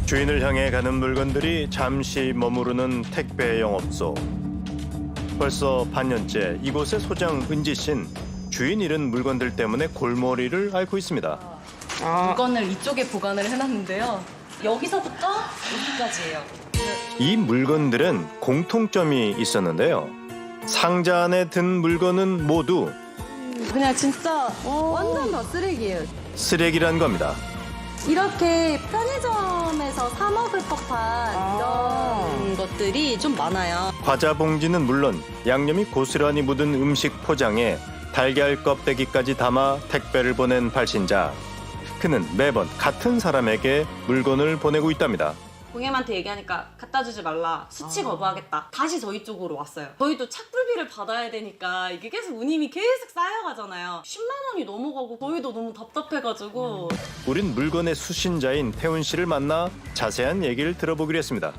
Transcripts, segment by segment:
주인을 향해 가는 물건들이 잠시 머무르는 택배 영업소. 벌써 반년째 이곳의 소장 은지 씨는 주인 잃은 물건들 때문에 골머리를 앓고 있습니다. 물건을 이쪽에 보관을 해놨는데요. 여기서부터 여기까지예요. 이 물건들은 공통점이 있었는데요. 상자 안에 든 물건은 모두 그냥 진짜 완전 다 쓰레기예요. 쓰레기란 겁니다. 이렇게 편의점에서 사 먹을 법한 이런 것들이 좀 많아요. 과자 봉지는 물론 양념이 고스란히 묻은 음식 포장에 달걀 껍데기까지 담아 택배를 보낸 발신자. 그는 매번 같은 사람에게 물건을 보내고 있답니다. 고객님한테 얘기하니까 갖다 주지 말라. 수치 거부하겠다. 다시 저희 쪽으로 왔어요. 저희도 착불비를 받아야 되니까 이게 계속 운임이 계속 쌓여가잖아요. 10만 원이 넘어가고 저희도 너무 답답해가지고. 우린 물건의 수신자인 태훈 씨를 만나 자세한 얘기를 들어보기로 했습니다.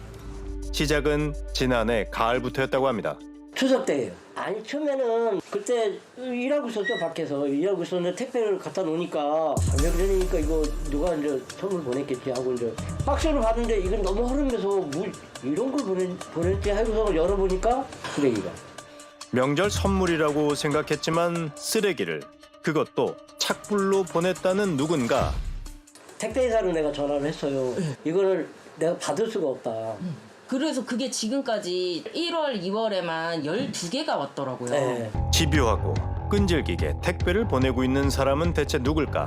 시작은 지난해 가을부터였다고 합니다. 추석 때예요. 아니 처음에는 그때 일하고 있었죠. 밖에서 일하고 있었는데 택배를 갖다 놓으니까 왜 그러니까 이거 누가 이제 선물 보냈겠지 하고 이제 박스를 봤는데 이건 너무 흐르면서 뭐 이런 걸 보냈지 하고서 열어보니까 쓰레기가. 명절 선물이라고 생각했지만 쓰레기를, 그것도 착불로 보냈다는 누군가. 택배회사로 내가 전화를 했어요. 이거를 내가 받을 수가 없다. 그래서 그게 지금까지 1월, 2월에만 12개가 왔더라고요. 네. 집요하고 끈질기게 택배를 보내고 있는 사람은 대체 누굴까?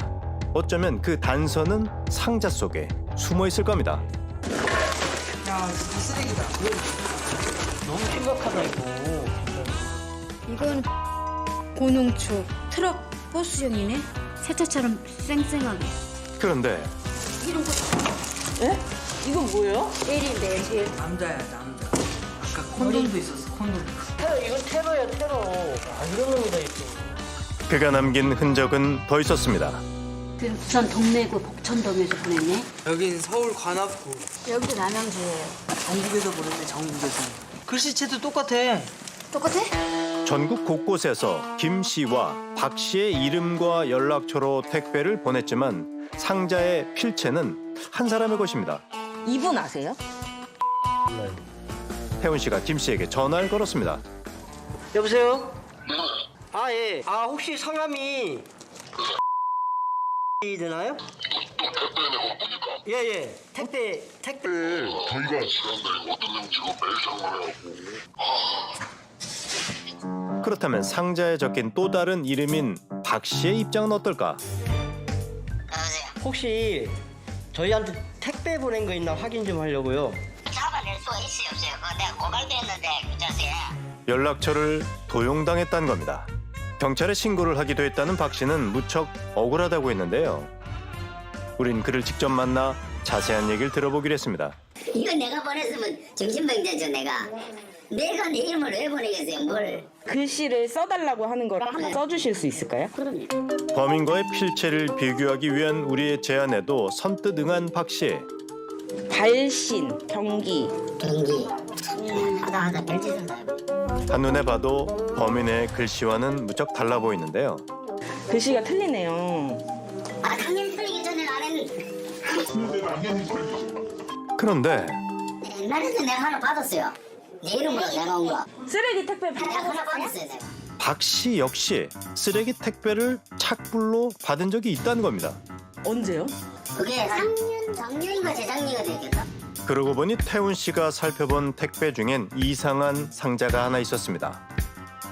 어쩌면 그 단서는 상자 속에 숨어 있을 겁니다. 야, 진짜 쓰레기다. 너무 심각하다 이거. 이건 고농축 트럭 버스용이네. 세차처럼 쌩쌩하게. 그런데 이런 거 이건 뭐예요? 내일 남자야 남자. 아까 콘돔도 있었어 콘돔. 이건 테러야 테러. 안 이런 놈이다 이거. 그가 남긴 흔적은 더 있었습니다. 그 부산 동래구 복천동에서 보냈네. 여긴 서울 관악구. 여기도 남양주예요. 전국에서 보냈네 전국에서. 글씨체도 똑같아. 똑같아? 전국 곳곳에서 김 씨와 박 씨의 이름과 연락처로 택배를 보냈지만 상자의 필체는 한 사람의 것입니다. 이분 아세요? 태훈 씨가 김 씨에게 전화를 걸었습니다. 여보세요? 아 예. 아 혹시 성함이 되나요? 예예. 택배. 저희가 지난달에 어떤 명치고 매일 상관해갖고 그렇다면 상자에 적힌 또 다른 이름인 박 씨의 입장은 어떨까? 혹시 저희한테 택배 보낸 거 있나 확인 좀 하려고요. 잡아낼 수가 있어요 없어요? 그거 내가 고갈도 했는데 그 자세히. 연락처를 도용당했다는 겁니다. 경찰에 신고를 하기도 했다는 박 씨는 무척 억울하다고 했는데요. 우린 그를 직접 만나 자세한 얘기를 들어보기로 했습니다. 이거 내가 보냈으면 정신병자죠 내가. 내가 내 이름을 왜 보내겠어요 뭘. 글씨를 써달라고 하는 걸 한번 써주실 수 있을까요? 범인과의 필체를 비교하기 위한 우리의 제안에도 선뜻 응한 박 씨. 발신, 경기. 경기. 하다 별짓은 다. 한눈에 봐도 범인의 글씨와는 무척 달라 보이는데요. 글씨가 틀리네요. 아 당연히 틀리기 전에 안 했는데. 그런데 옛날에도 내가 하나 받았어요. 내 이름으로 내놓은 거. 쓰레기 택배 내가 하나 받았어요 내가. 박 씨 역시 쓰레기 택배를 착불로 받은 적이 있다는 겁니다. 언제요? 그게 작년인가 재작년인가 됐겠다. 그러고 보니 태훈 씨가 살펴본 택배 중엔 이상한 상자가 하나 있었습니다.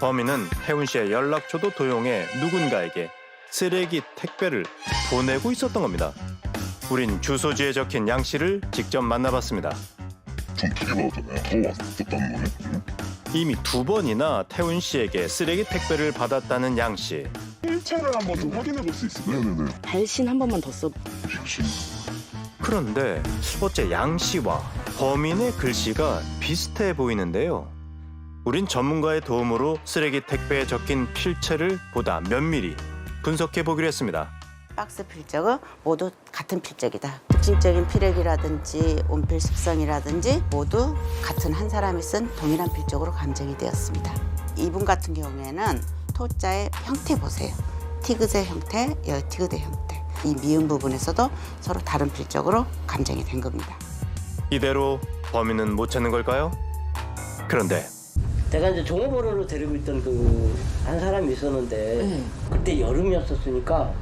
범인은 태훈 씨의 연락처도 도용해 누군가에게 쓰레기 택배를 보내고 있었던 겁니다. 우린 주소지에 적힌 양 씨를 직접 만나봤습니다. 전 두개 받았잖아요. 왔었다는 거네. 이미 2번이나 태훈 씨에게 쓰레기 택배를 받았다는 양 씨. 필체를 한번 좀 확인해 볼 수 있을까요? 네네네. 발신 한 번만 더 써. 그런데 어째 양 씨와 범인의 글씨가 비슷해 보이는데요. 우린 전문가의 도움으로 쓰레기 택배에 적힌 필체를 보다 면밀히 분석해 보기로 했습니다. 박스 필적은 모두 같은 필적이다. 특징적인 피력이라든지 온필 습성이라든지 모두 같은 한 사람이 쓴 동일한 필적으로 감정이 되었습니다. 이분 같은 경우에는 토자의 형태 보세요. 티그제 형태, 여티그대 형태. 이 미음 부분에서도 서로 다른 필적으로 감정이 된 겁니다. 이대로 범인은 못 찾는 걸까요? 그런데 내가 이제 종업원으로 데리고 있던 그 한 사람이 있었는데 그때 여름이었었으니까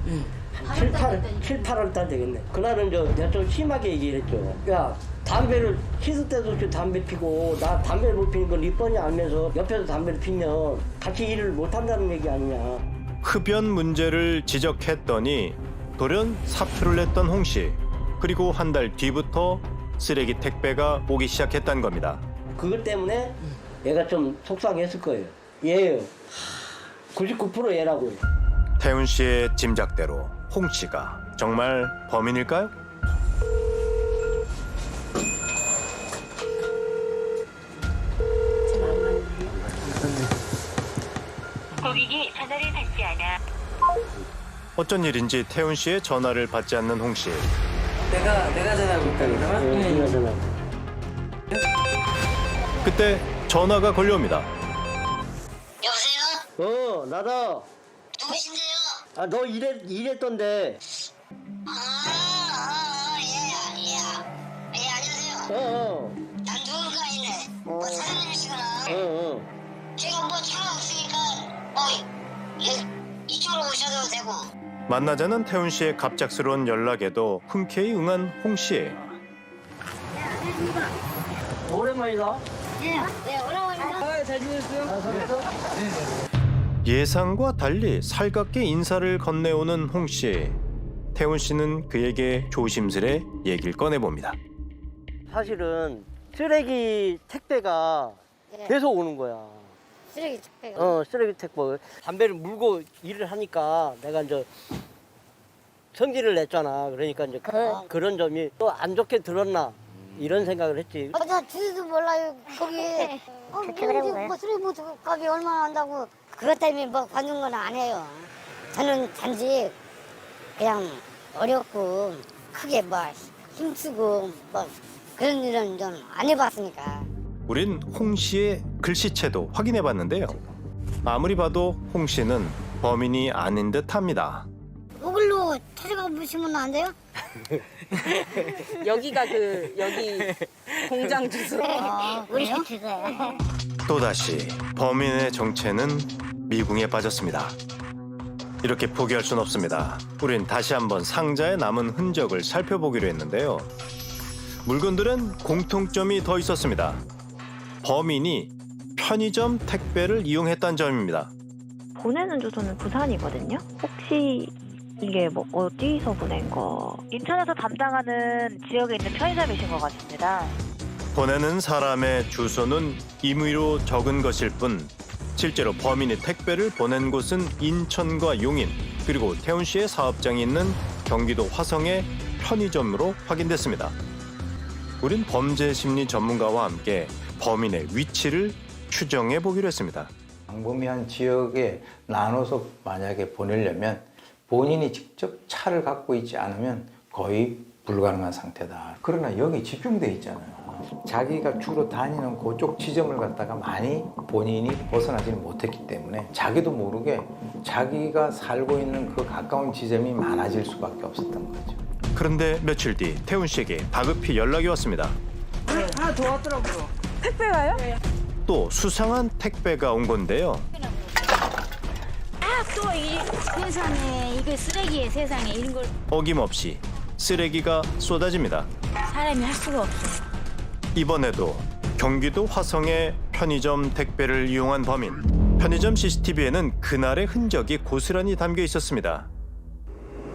한 7, 8월 달 되겠네. 그날은 내가 좀 심하게 얘기를 했죠. 야, 담배를 씻을 때도 없이 담배 피고 나 담배를 못 피는 건 네 뻔히 알면서 옆에서 담배를 피면 같이 일을 못 한다는 얘기 아니냐. 흡연 문제를 지적했더니 돌연 사표를 냈던 홍 씨. 그리고 한 달 뒤부터 쓰레기 택배가 오기 시작했다는 겁니다. 그것 때문에 얘가 좀 속상했을 거예요. 얘예요. 99% 얘라고요. 태훈 씨의 짐작대로 홍 씨가 정말 범인일까요? 고객이 전화를 받지 않아. 어쩐 일인지 태훈 씨의 전화를 받지 않는 홍 씨. 내가 전화하고 있다 그러나? 얘가 전화. 그때 전화가 걸려옵니다. 여보세요? 나다. 누구신데요? 아, 너 일했던데. 예, 안녕하세요. 난 누군가이네. 뭐 사장님이시구나. 제가 뭐 차가 없으니까 이쪽으로 오셔도 되고. 만나자는 태훈 씨의 갑작스러운 연락에도 흔쾌히 응한 홍 씨. 오랜만이다. 네, 오랜만입니다. 잘 지냈어요? 예상과 달리 살갑게 인사를 건네오는 홍 씨. 태훈 씨는 그에게 조심스레 얘기를 꺼내봅니다. 사실은 쓰레기 택배가 계속 오는 거야. 쓰레기 택배가. 쓰레기 택배. 담배를 물고 일을 하니까 내가 이제 성질을 냈잖아. 그러니까 이제 그런 점이 또 안 좋게 들었나 이런 생각을 했지. 나 주지도 몰라요 거기. 뭐 쓰레기 뭐 값이 얼마나 한다고. 그것 때문에 뭐 관둔 건 안 해요. 저는 단지 그냥 어렵고 크게 뭐 힘쓰고 뭐 그런 일은 좀 안 해봤으니까. 우린 홍 씨의 글씨체도 확인해 봤는데요. 아무리 봐도 홍 씨는 범인이 아닌 듯합니다. 거길로 찾아가 보시면 안 돼요? 여기가 여기 공장 주소. 우리 주소요. 또다시 범인의 정체는 미궁에 빠졌습니다. 이렇게 포기할 순 없습니다. 우린 다시 한번 상자에 남은 흔적을 살펴보기로 했는데요. 물건들은 공통점이 더 있었습니다. 범인이 편의점 택배를 이용했다는 점입니다. 보내는 주소는 부산이거든요. 혹시 이게 뭐 어디서 보낸 거? 인천에서 담당하는 지역에 있는 편의점이신 것 같습니다. 보내는 사람의 주소는 임의로 적은 것일 뿐 실제로 범인이 택배를 보낸 곳은 인천과 용인 그리고 태훈 씨의 사업장이 있는 경기도 화성의 편의점으로 확인됐습니다. 우린 범죄 심리 전문가와 함께 범인의 위치를 추정해 보기로 했습니다. 광범위한 지역에 나눠서 만약에 보내려면 본인이 직접 차를 갖고 있지 않으면 거의 불가능한 상태다. 그러나 여기 집중돼 있잖아요. 자기가 주로 다니는 그쪽 지점을 갖다가 많이 본인이 벗어나지는 못했기 때문에 자기도 모르게 자기가 살고 있는 그 가까운 지점이 많아질 수밖에 없었던 거죠. 그런데 며칠 뒤 태훈 씨에게 다급히 연락이 왔습니다. 하나 더 왔더라고요. 택배가요? 또 수상한 택배가 온 건데요. 또 이 세상에 이거 쓰레기에 세상에 이런 걸 어김없이 쓰레기가 쏟아집니다. 사람이 할 수가 없어. 이번에도 경기도 화성의 편의점 택배를 이용한 범인. 편의점 CCTV에는 그날의 흔적이 고스란히 담겨 있었습니다.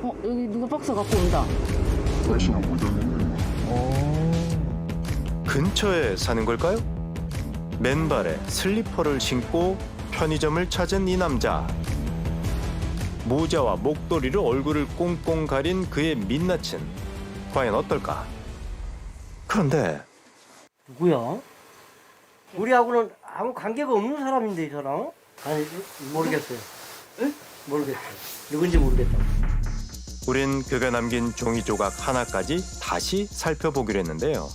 여기 누가 박스 갖고 온다. 근처에 사는 걸까요? 맨발에 슬리퍼를 신고 편의점을 찾은 이 남자. 모자와 목도리로 얼굴을 꽁꽁 가린 그의 민낯은 과연 어떨까? 그런데 누구야? 우리하고는 아무 관계가 없는 사람인데 이 사람? 아니 모르겠어요. 모르겠어요. 누군지 모르겠다. 우린 그가 남긴 종이 조각 하나까지 다시 살펴보기로 했는데요.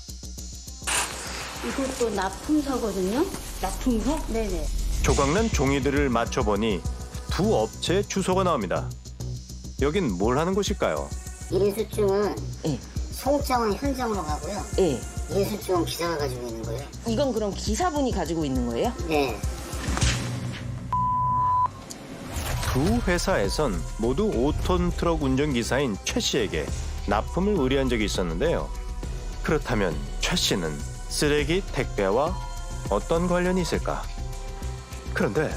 이것도 납품사거든요. 납품서? 네네. 조각난 종이들을 맞춰보니 두 업체의 주소가 나옵니다. 여긴 뭘 하는 곳일까요? 일인수증은 통장은 현장으로 가고요. 예. 인수증은 기사가 가지고 있는 거예요. 이건 그럼 기사분이 가지고 있는 거예요? 네. 두 회사에선 모두 5톤 트럭 운전기사인 최 씨에게 납품을 의뢰한 적이 있었는데요. 그렇다면 최 씨는 쓰레기 택배와 어떤 관련이 있을까? 그런데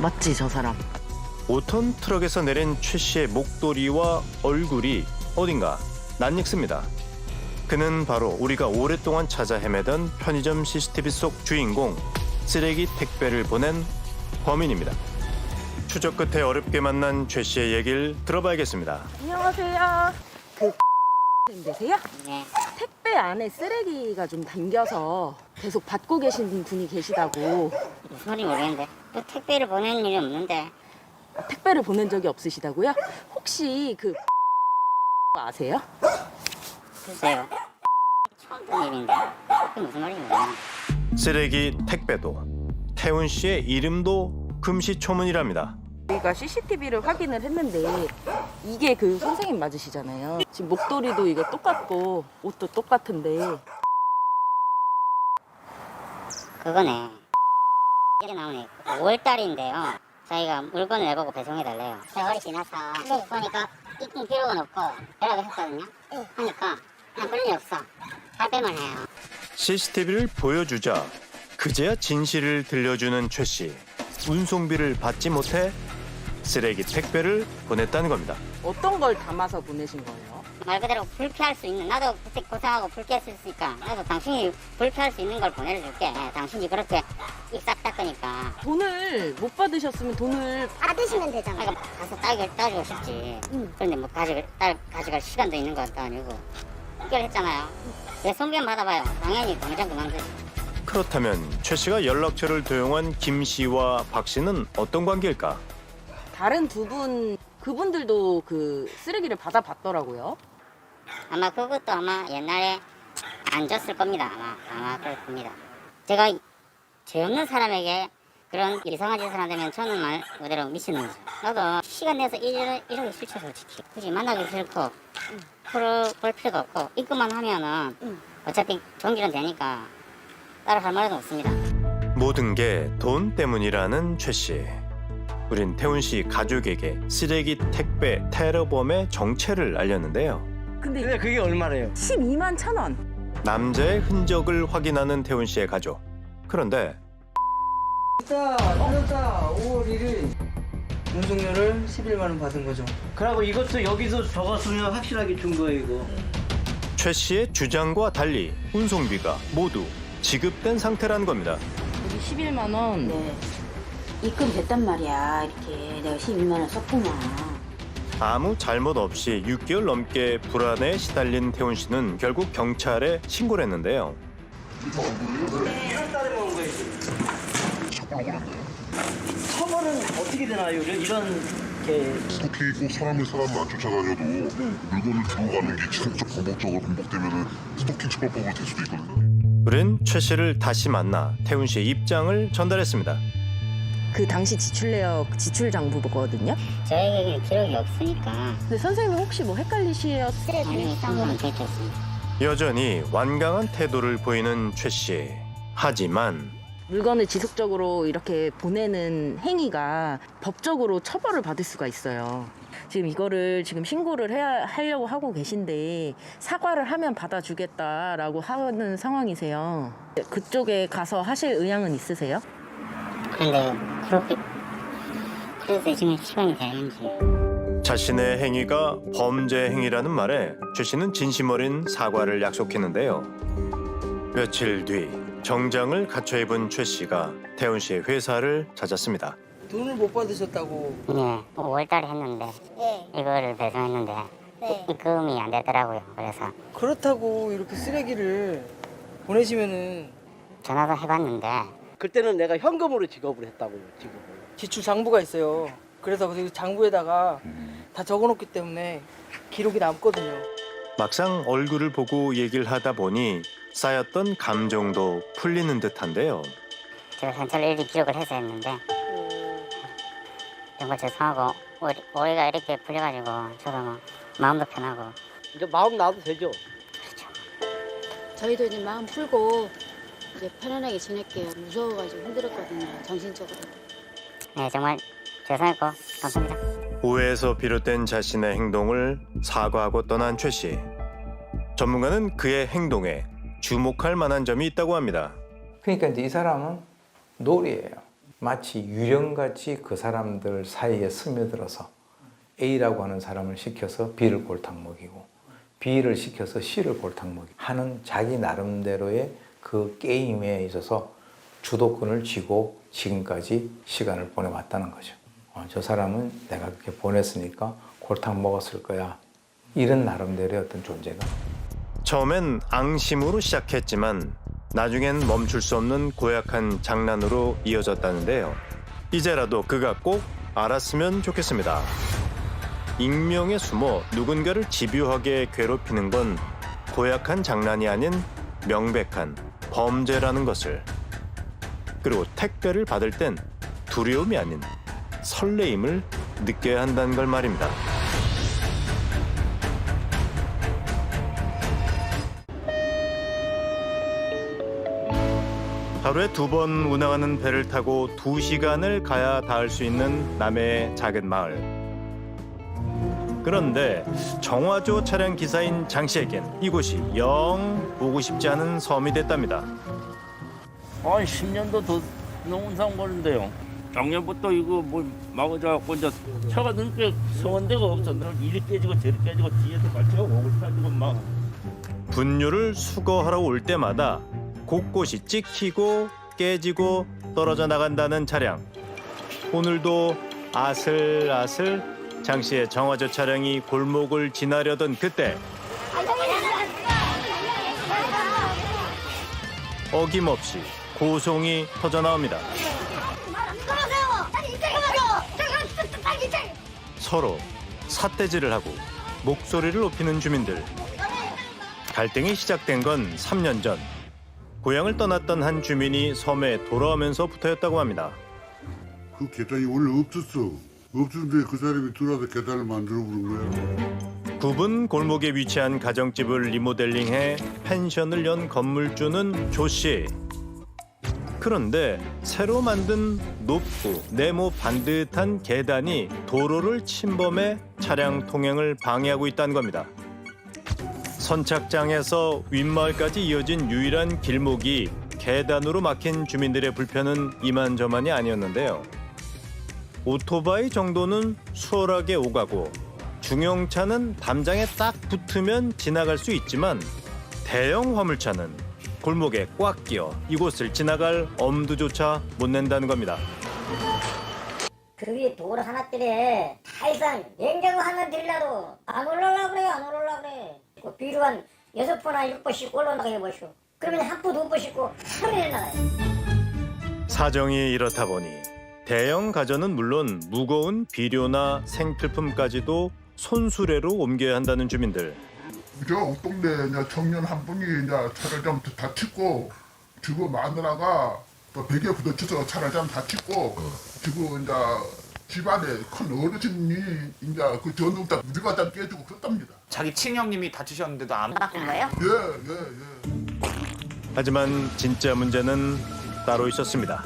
맞지, 저 사람. 5톤 트럭에서 내린 최 씨의 목도리와 얼굴이 어딘가 낯익습니다. 그는 바로 우리가 오랫동안 찾아 헤매던 편의점 CCTV 속 주인공, 쓰레기 택배를 보낸 범인입니다. 추적 끝에 어렵게 만난 최 씨의 얘기를 들어봐야겠습니다. 안녕하세요. 그 되세요? 네. 택배 안에 쓰레기가 좀 담겨서 계속 받고 계신 분이 계시다고. 무슨 말인지 모르겠는데. 또 택배를 보낸 일이 없는데. 택배를 보낸 적이 없으시다고요? 혹시 그 아세요? 글쎄요. 처음 듣는 일인데. 그게 무슨 말인지 모르겠네. 쓰레기 택배도 태훈 씨의 이름도 금시초문이랍니다. 저희가 CCTV를 확인을 했는데 이게 그 선생님 맞으시잖아요. 지금 목도리도 이거 똑같고 옷도 똑같은데. 그거네. 이게 나오네. 5월달인데요. 저희가 물건을 내보고 배송해달래요. 세월이 지나서 보니까 입금 기록은 없고 연락을 했거든요. 하니까 그냥 그런 일 없어. 할배만 해요. CCTV를 보여주자 그제야 진실을 들려주는 최 씨. 운송비를 받지 못해 쓰레기 택배를 보냈다는 겁니다. 어떤 걸 담아서 보내신 거예요? 말 그대로 불피할 수 있는, 나도 그때 고생하고 불피했으니까 나도 당신이 불피할 수 있는 걸 보내줄게. 당신이 그렇게 입 싹 닦으니까. 돈을 못 받으셨으면 돈을 받으시면 되잖아. 그러니까 가서 따지고 싶지. 그런데 뭐 가져갈 시간도 있는 것도 아니고. 해결했잖아요. 왜 송변 받아봐요. 당연히 당장 그만두지. 그렇다면 최 씨가 연락처를 도용한 김 씨와 박 씨는 어떤 관계일까? 다른 두 분, 그분들도 그 쓰레기를 받아봤더라고요. 아마 그것도 아마 옛날에 안 줬을 겁니다. 아마 그럴 겁니다. 제가 죄 없는 사람에게 그런 이상한 짓을 한다면 저는 말 그대로 미치는 거죠. 나도 시간 내서 이러기 싫죠, 솔직히. 굳이 만나기 싫고 볼 필요도 없고 입금만 하면은 어차피 종결은 되니까 따로 할 말은 없습니다. 모든 게 돈 때문이라는 최 씨. 우린 태훈 씨 가족에게 쓰레기 택배 테러범의 정체를 알렸는데요. 근데 그게 얼마래요? 12만 1,000원. 남자의 흔적을 확인하는 태훈 씨의 가족. 그런데 틀렸다. 5월 1일. 운송료를 11만 원 받은 거죠. 그리고 이것도 여기서 적었으면 확실하게 준 거예요, 이거. 최 씨의 주장과 달리 운송비가 모두 지급된 상태라는 겁니다. 여기 11만 원. 네. 입금됐단 말이야. 이렇게 내가 12만 원 썼구나. 아무 잘못 없이 6개월 넘게 불안에 시달린 태훈 씨는 결국 경찰에 신고를 했는데요. 처벌은 어떻게 되나요? 이런 게 스토킹이 꼭 사람을 안 쫓아다녀도 물건을 두고 가는 게 지속적 반복적으로 반복되면 스토킹 처벌법으로 될 수도 있거든요. 우린 최 씨를 다시 만나 태훈 씨의 입장을 전달했습니다. 그 당시 지출 내역 지출 장부거든요. 저에게는 기록이 없으니까. 근데 선생님 혹시 뭐 헷갈리시었어요? 아니, 딴 거는 절대 없습니다. 여전히 완강한 태도를 보이는 최 씨. 하지만 물건을 지속적으로 이렇게 보내는 행위가 법적으로 처벌을 받을 수가 있어요. 지금 이거를 지금 신고를 하려고 하고 계신데 사과를 하면 받아주겠다라고 하는 상황이세요. 그쪽에 가서 하실 의향은 있으세요? 그런데 그래서 지금 시간이 되는지. 자신의 행위가 범죄 행위라는 말에 최 씨는 진심 어린 사과를 약속했는데요. 며칠 뒤 정장을 갖춰 입은 최 씨가 태훈 씨의 회사를 찾았습니다. 돈을 못 받으셨다고. 네, 5월달에 했는데 이거를 배송했는데 입금이 안 되더라고요. 그래서 그렇다고 이렇게 쓰레기를 보내시면은 전화도 해봤는데 그때는 내가 현금으로 지급을 했다고요, 지급을. 지출 장부가 있어요. 그래서 그 장부에다가 다 적어놓기 때문에 기록이 남거든요. 막상 얼굴을 보고 얘기를 하다 보니 쌓였던 감정도 풀리는 듯한데요. 제가 현찰 일일이 기록을 해서 했는데 정말 죄송하고 오해가 이렇게 풀려가지고 저도 뭐 마음도 편하고 이제 마음 놔도 되죠. 저희도 이제 마음 풀고 이제 편안하게 지낼게요. 무서워가지고 힘들었거든요. 정신적으로. 네, 정말 죄송했고 감사합니다. 오해에서 비롯된 자신의 행동을 사과하고 떠난 최 씨. 전문가는 그의 행동에 주목할 만한 점이 있다고 합니다. 그러니까 이제 이 사람은 놀이예요. 마치 유령같이 그 사람들 사이에 스며들어서 A라고 하는 사람을 시켜서 B를 골탕 먹이고 B를 시켜서 C를 골탕 먹이고 하는 자기 나름대로의 그 게임에 있어서 주도권을 쥐고 지금까지 시간을 보내왔다는 거죠. 저 사람은 내가 그렇게 보냈으니까 골탕 먹었을 거야. 이런 나름대로의 어떤 존재가. 처음엔 앙심으로 시작했지만 나중엔 멈출 수 없는 고약한 장난으로 이어졌다는데요. 이제라도 그가 꼭 알았으면 좋겠습니다. 익명에 숨어 누군가를 집요하게 괴롭히는 건 고약한 장난이 아닌 명백한 범죄라는 것을. 그리고 택배를 받을 땐 두려움이 아닌 설레임을 느껴야 한다는 걸 말입니다. 하루에 2번 운항하는 배를 타고 2시간을 가야 닿을 수 있는 남해의 작은 마을. 그런데 정화조 차량 기사인 장 씨에겐 이곳이 영 보고 싶지 않은 섬이 됐답니다. 10년도 더 넘은 상 보는데요. 작년부터 이거 뭐 막아져갖고 이제 차가 늦게 서는 데가 없어. 이리 깨지고 저리 깨지고 뒤에서 발차가 목을 타지고 막. 분유를 수거하러 올 때마다 곳곳이 찍히고 깨지고 떨어져 나간다는 차량. 오늘도 아슬아슬 장 씨의 정화조 차량이 골목을 지나려던 그때 어김없이 고송이 터져 나옵니다. 서로 삿대질을 하고 목소리를 높이는 주민들. 갈등이 시작된 건 3년 전. 고향을 떠났던 한 주민이 섬에 돌아오면서부터였다고 합니다. 그 계단이 원래 없었어. 없었는데 그 사람이 들어와서 계단을 만들어 부른 거야. 굽은 골목에 위치한 가정집을 리모델링해 펜션을 연 건물주는 조 씨. 그런데 새로 만든 높고 네모 반듯한 계단이 도로를 침범해 차량 통행을 방해하고 있다는 겁니다. 선착장에서 윗마을까지 이어진 유일한 길목이 계단으로 막힌 주민들의 불편은 이만저만이 아니었는데요. 오토바이 정도는 수월하게 오가고 중형차는 담장에 딱 붙으면 지나갈 수 있지만 대형 화물차는 골목에 꽉 끼어 이곳을 지나갈 엄두조차 못 낸다는 겁니다. 그 위에 도로 하나들에 다 이상 냉장고 하나 들라도 안 올라오려고 그래요. 안 올라오려고 그래. 그 비료 한 6번이나 6번씩 올라가게 해보시오. 그러면 한 푼, 2번 씻고 하루에 나가요. 사정이 이렇다 보니 대형 가전은 물론 무거운 비료나 생필품까지도 손수레로 옮겨야 한다는 주민들. 저 동네 이제 청년 한 분이 이제 차를 좀 다치고 지금 마누라가 또 베개 부딪혀서 차를 좀 다치고 지금 이제 집안에 큰 어르신이 이제 그 전등다 우리가 좀 깨지고 그렇답니다. 자기 친형님이 다치셨는데도 안 바꾼 거예요? 예. 하지만 진짜 문제는 따로 있었습니다.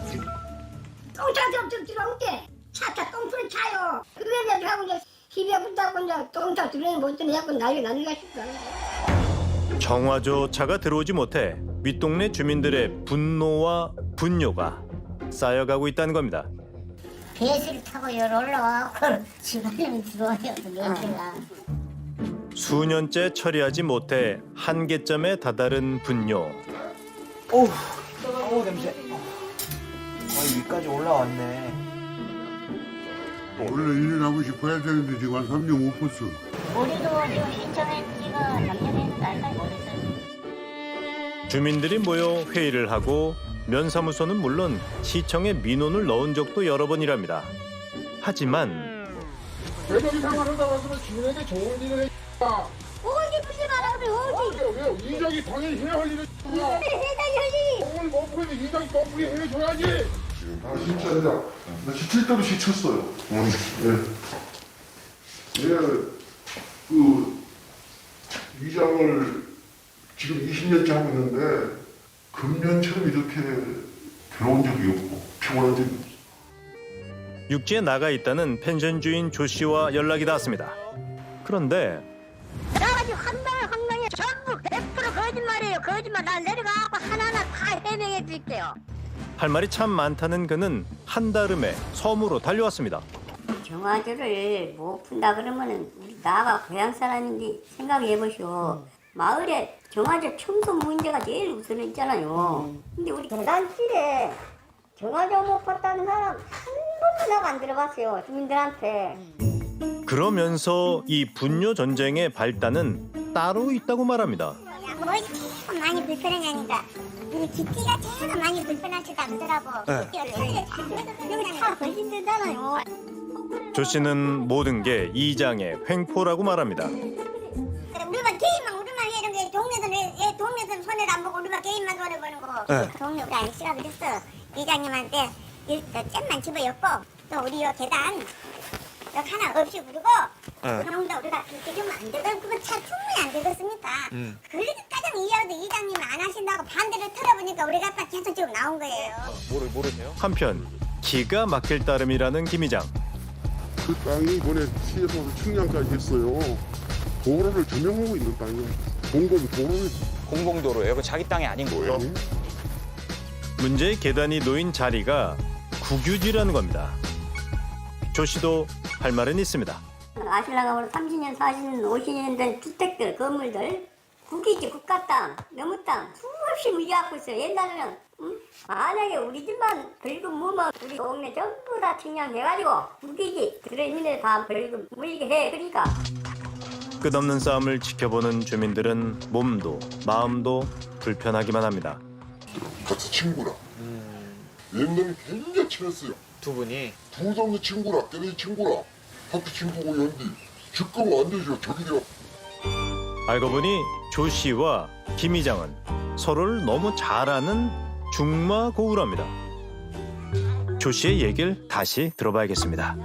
똥차도 없을 줄 알게 차차 똥풀을 차요. 그래 하고 이제 집에 붙다고 이제 똥차 들어오니 못 들어 자꾸 난리가 싶다. 정화조 차가 들어오지 못해 윗동네 주민들의 분노와 분뇨가 쌓여가고 있다는 겁니다. 배수를 타고 여기 올라와서 집안에 들어와요. 냄새가. 수년째 처리하지 못해 한계점에 다다른 분뇨. 어우 냄새. 위까지 올라왔네. 원래 1년 한 번씩 봐야 되는데 지금 한 3년 못 봤어. 우리도 지금 신청한 지가 작년에 날까지 못했어요. 주민들이 모여 회의를 하고 면사무소는 물론 시청에 민원을 넣은 적도 여러 번이랍니다. 하지만 대법이 상관한다고 하면 주민에게 좋은 일을 해. 어디 부지 마라 그래 어디. 왜 이장이 당연히 해야 할 일을 해야지. 오늘 못 풀면 이장이 떡볶이 해줘야지. 아 진짜 이제 나 17대로 시쳤어요. 예. 예. 그 이장을 지금 20년째 하고 있는데 금년처럼 이렇게 괴로운 적이 없고 피곤한 적이 없어. 육지에 나가 있다는 펜션 주인 조 씨와 연락이 닿았습니다. 그런데 나가지고 황당해 전부 100% 거짓말이에요. 거짓말. 나 내려가고 하나하나 다 해명해 드릴게요. 할 말이 참 많다는 그는 한달음에 섬으로 달려왔습니다. 정화조를 못 푼다 그러면은 우리 나가 고향 사람인데 생각해 보시오. 마을에 정화조 청소 문제가 제일 우선 있잖아요. 근데 우리 계단길에 정화조 못 팠다는 사람 한 번도 나가 안 들어봤어요. 주민들한테. 그러면서 이 분뇨 전쟁의 발단은 따로 있다고 말합니다. 뭘 제일 많이 불편하냐니까 이 기띠가 제일 많이 불편하시다 그러더라고. 여기 다 걸린다잖아요. 조 씨는 모든 게 이장의 횡포라고 말합니다. 우리만 개인만 우리만 이런 게 동네들 손해를 안 보고 우리만 개인만 손해 보는 거. 동네 우리 아저씨가 그랬어. 이장님한테 잼만 집어였고 또 우리 요 계단 역 하나 없이 부르고 그 정도 우리가 그렇게 좀 안 되던 그건 참 충분히 안 되겠습니까? 그래도 가장 이해도 이장님이 안 하신다고 반대를 털어보니까 우리가 아까 계속 지금 나온 거예요. 모르세요? 한편 기가 막힐 따름이라는 김 이장. 그 땅이 이번에 시에서 측량까지 했어요. 도로를 조명하고 있는 땅이에요. 도로를. 공공도로예요. 그 자기 땅이 아닌 거예요. 문제의 계단이 놓인 자리가 국유지라는 겁니다. 조 씨도 할 말은 있습니다. 아실랑하고 30년, 40년, 50년 된 주택들, 건물들 국기지, 국가 땅, 너무 땅 수없이 물려갖고 있어요. 옛날에는 만약에 우리 집만 벌금 무면 우리 동네 전부 다 측량해가지고 국기지 들어있는 데 다 벌금 물리게 해. 그러니까 끝없는 싸움을 지켜보는 주민들은 몸도 마음도 불편하기만 합니다. 같이 친구라. 옛날에 굉장히 친했어요. 두 분이 두 동네 친구라, 때린 친구라. 학교 친구고 연디. 지금 안 되죠. 저기요. 알고 보니 조 씨와 김 이장은 서로를 너무 잘 아는 중마고우랍니다. 조 씨의 얘기를 다시 들어봐야겠습니다.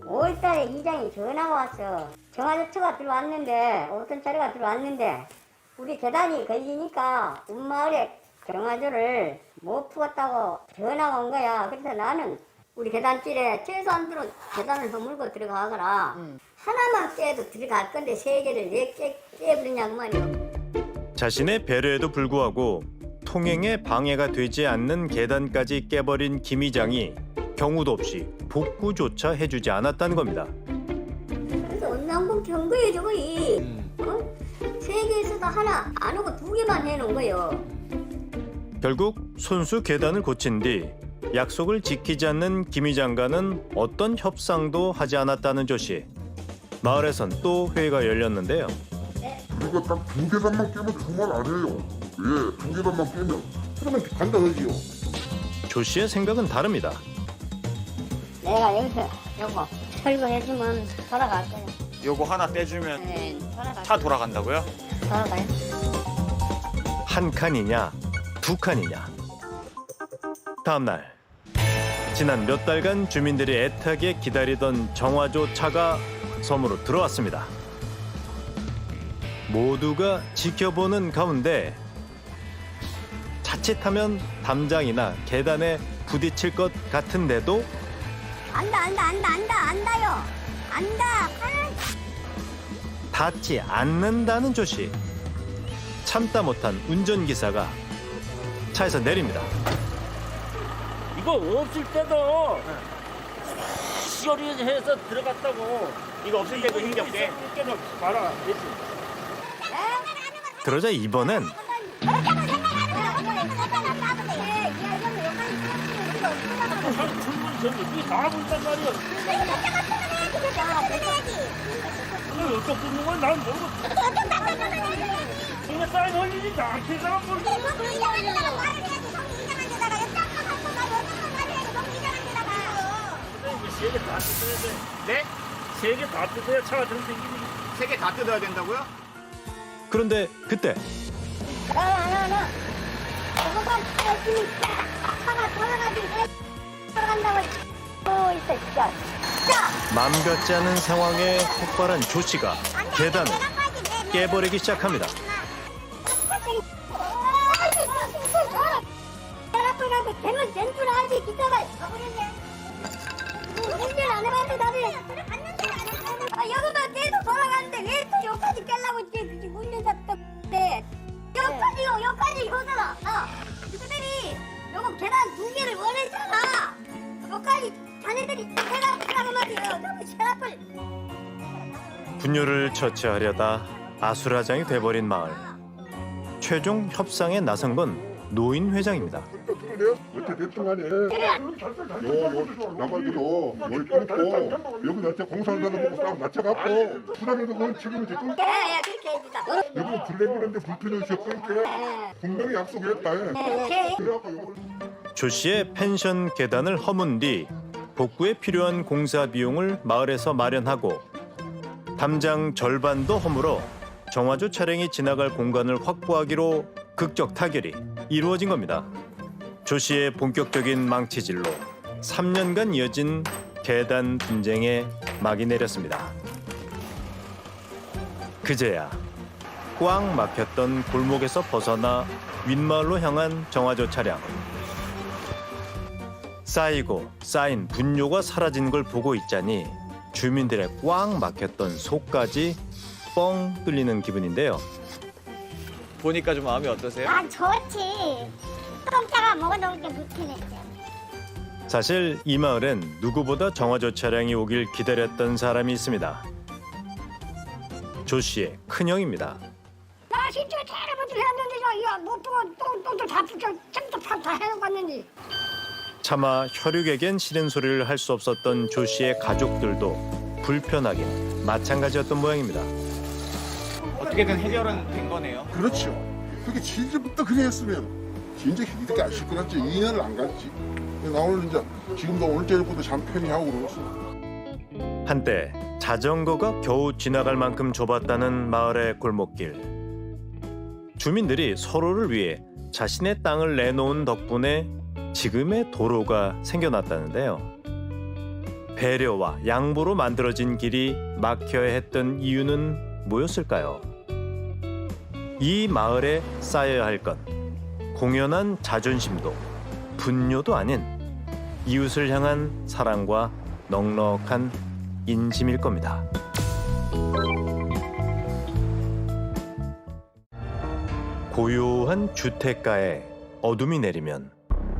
5월달에 이장이 전화가 왔어. 정화조처가 들어왔는데 5톤짜리가 들어왔는데 우리 계단이 걸리니까 운마을에 정화조를 못 풀었다고 전화가 온 거야. 그래서 나는 우리 계단길에 최소한으로 계단을 허물고 들어가거라. 하나만 깨도 들어갈 건데 3개를 왜 깨버리냐고 말이야. 자신의 배려에도 불구하고 통행에 방해가 되지 않는 계단까지 깨버린 김 이장이 경우도 없이 복구조차 해주지 않았다는 겁니다. 그래서 원상복 한 거예요, 저거이. 3개에서도 하나 안 오고 2개만 해놓은 거예요. 결국 손수 계단을 고친 뒤 약속을 지키지 않는 김 이장과는 어떤 협상도 하지 않았다는 조 씨. 마을에선 또 회의가 열렸는데요. 우리가 딱 2계단만 깨면 그만 안 해요. 왜? 2계단만 깨면 그러면 간단하지요. 조 씨의 생각은 다릅니다. 내가 여기서 요거 철거해주면 돌아갈 거예요. 요거 하나 떼주면 네, 돌아갈 차 돌아간다고요? 돌아가요. 한 칸이냐, 2칸이냐. 다음 날 지난 몇 달간 주민들이 애타게 기다리던 정화조 차가 섬으로 들어왔습니다. 모두가 지켜보는 가운데 자칫하면 담장이나 계단에 부딪힐 것 같은데도 안다요. 안다. 닿지 않는다는 조씨. 참다 못한 운전기사가 차에서 내립니다. 이거 없을 때도 시어리해서 들어갔다고. 이거 없을 때도 힘겹게. 깨도 봐라. 그러자 이번엔 충분히 저기 다 하고 있단 말이야. 이거 어떻게 끊는 건 난 모르고. 이거 사인 올리니까 안 피자가 모르고. 세개 다 뜯어야 돼. 네? 3개 다 뜯어야 차가 좀 생기니. 3개 다 뜯어야 된다고요? 그런데 그때 하나. 저거가 차가 돌아가지고 돌아간다고 있어 진짜. 맘 같지 않은 상황에 폭발한 조 씨가 계단을 깨버리기 시작합니다. 되면 전투를 하지 기사가 운전 안 해봤는데 나도 여기만 계속 돌아가는데 왜 또 여기까지 깨려고 지금 운전사 때문에 여기까지 효자가 그들이 요거 계단 2개를 원했잖아. 여기까지 자네들이 해라고 말이에요. 너무 혈압을 분뇨를 처치하려다 아수라장이 돼버린 마을. 최종 협상에 나선 건 노인 회장입니다. 어떻게 됐든 간에 요 나발들도 여기 끊고 여기 나체 공사한다는 보고 싸움 낮춰갖고 부담해도 그건 책임을 질 거니까 그렇게 해주자. 여기 블랙이라는데 불편을 지었으니까 분명히 약속했다. 그래갖고 요걸 조 씨의 펜션 계단을 허문 뒤 복구에 필요한 공사 비용을 마을에서 마련하고 담장 절반도 허물어 정화조 차량이 지나갈 공간을 확보하기로 극적 타결이 이루어진 겁니다. 조 씨의 본격적인 망치질로 3년간 이어진 계단 분쟁에 막이 내렸습니다. 그제야 꽉 막혔던 골목에서 벗어나 윗마을로 향한 정화조 차량. 쌓이고 쌓인 분뇨가 사라진 걸 보고 있자니 주민들의 꽉 막혔던 속까지 뻥 뚫리는 기분인데요. 보니까 좀 마음이 어떠세요? 아 좋지. 깜짝아 먹어놓을 게 불편했지. 사실 이 마을엔 누구보다 정화조 차량이 오길 기다렸던 사람이 있습니다. 조 씨의 큰형입니다. 나 진짜 할아버지 했는데 이거 못 보고 또다 붙여 전부 다 해놓고 왔는데. 차마 혈육에겐 싫은 소리를 할 수 없었던 조 씨의 가족들도 불편하긴 마찬가지였던 모양입니다. 어떻게든 해결은 된 거네요. 그렇죠. 그게 진짜부터 그래 했으면 진짜 이렇게 안 시끄럽지. 2년을 안 갔지. 나 오늘 이제 지금도 오늘 저녁부터 잠 편히 하고 그러었어. 한때 자전거가 겨우 지나갈 만큼 좁았다는 마을의 골목길. 주민들이 서로를 위해 자신의 땅을 내놓은 덕분에 지금의 도로가 생겨났다는데요. 배려와 양보로 만들어진 길이 막혀야 했던 이유는 뭐였을까요? 이 마을에 쌓여야 할 건 공연한 자존심도 분뇨도 아닌 이웃을 향한 사랑과 넉넉한 인심일 겁니다. 고요한 주택가에 어둠이 내리면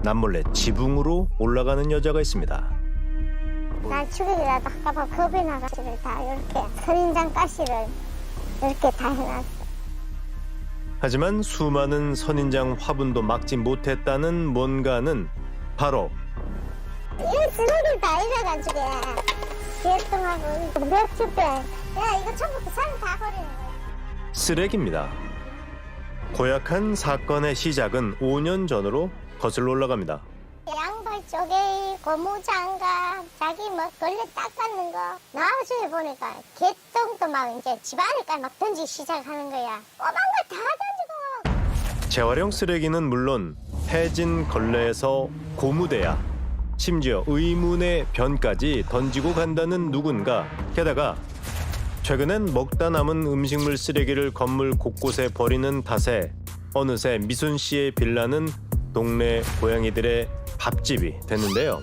남몰래 지붕으로 올라가는 여자가 있습니다. 난 죽이라도 할까봐 겁이 나가지고 다 이렇게 선인장 가시를 이렇게 다 해놨어. 하지만 수많은 선인장 화분도 막지 못했다는 뭔가는 바로 이 쓰레기를 다 잃어가지고 개똥하고 맥주병 야 이거 전부 그 사람 다 버리는 거야. 쓰레기입니다. 고약한 사건의 시작은 5년 전으로 거슬러 올라갑니다. 양발 쪽에 고무장갑 자기 걸레 닦았는 거 나중에 보니까 개똥도 막 이제 집안에까지 막 던지기 시작하는 거야. 꼬만 걸 다 던지고. 재활용 쓰레기는 물론 해진 걸레에서 고무대야 심지어 의문의 변까지 던지고 간다는 누군가. 게다가 최근엔 먹다 남은 음식물 쓰레기를 건물 곳곳에 버리는 탓에 어느새 미순 씨의 빌라는 동네 고양이들의 밥집이 됐는데요.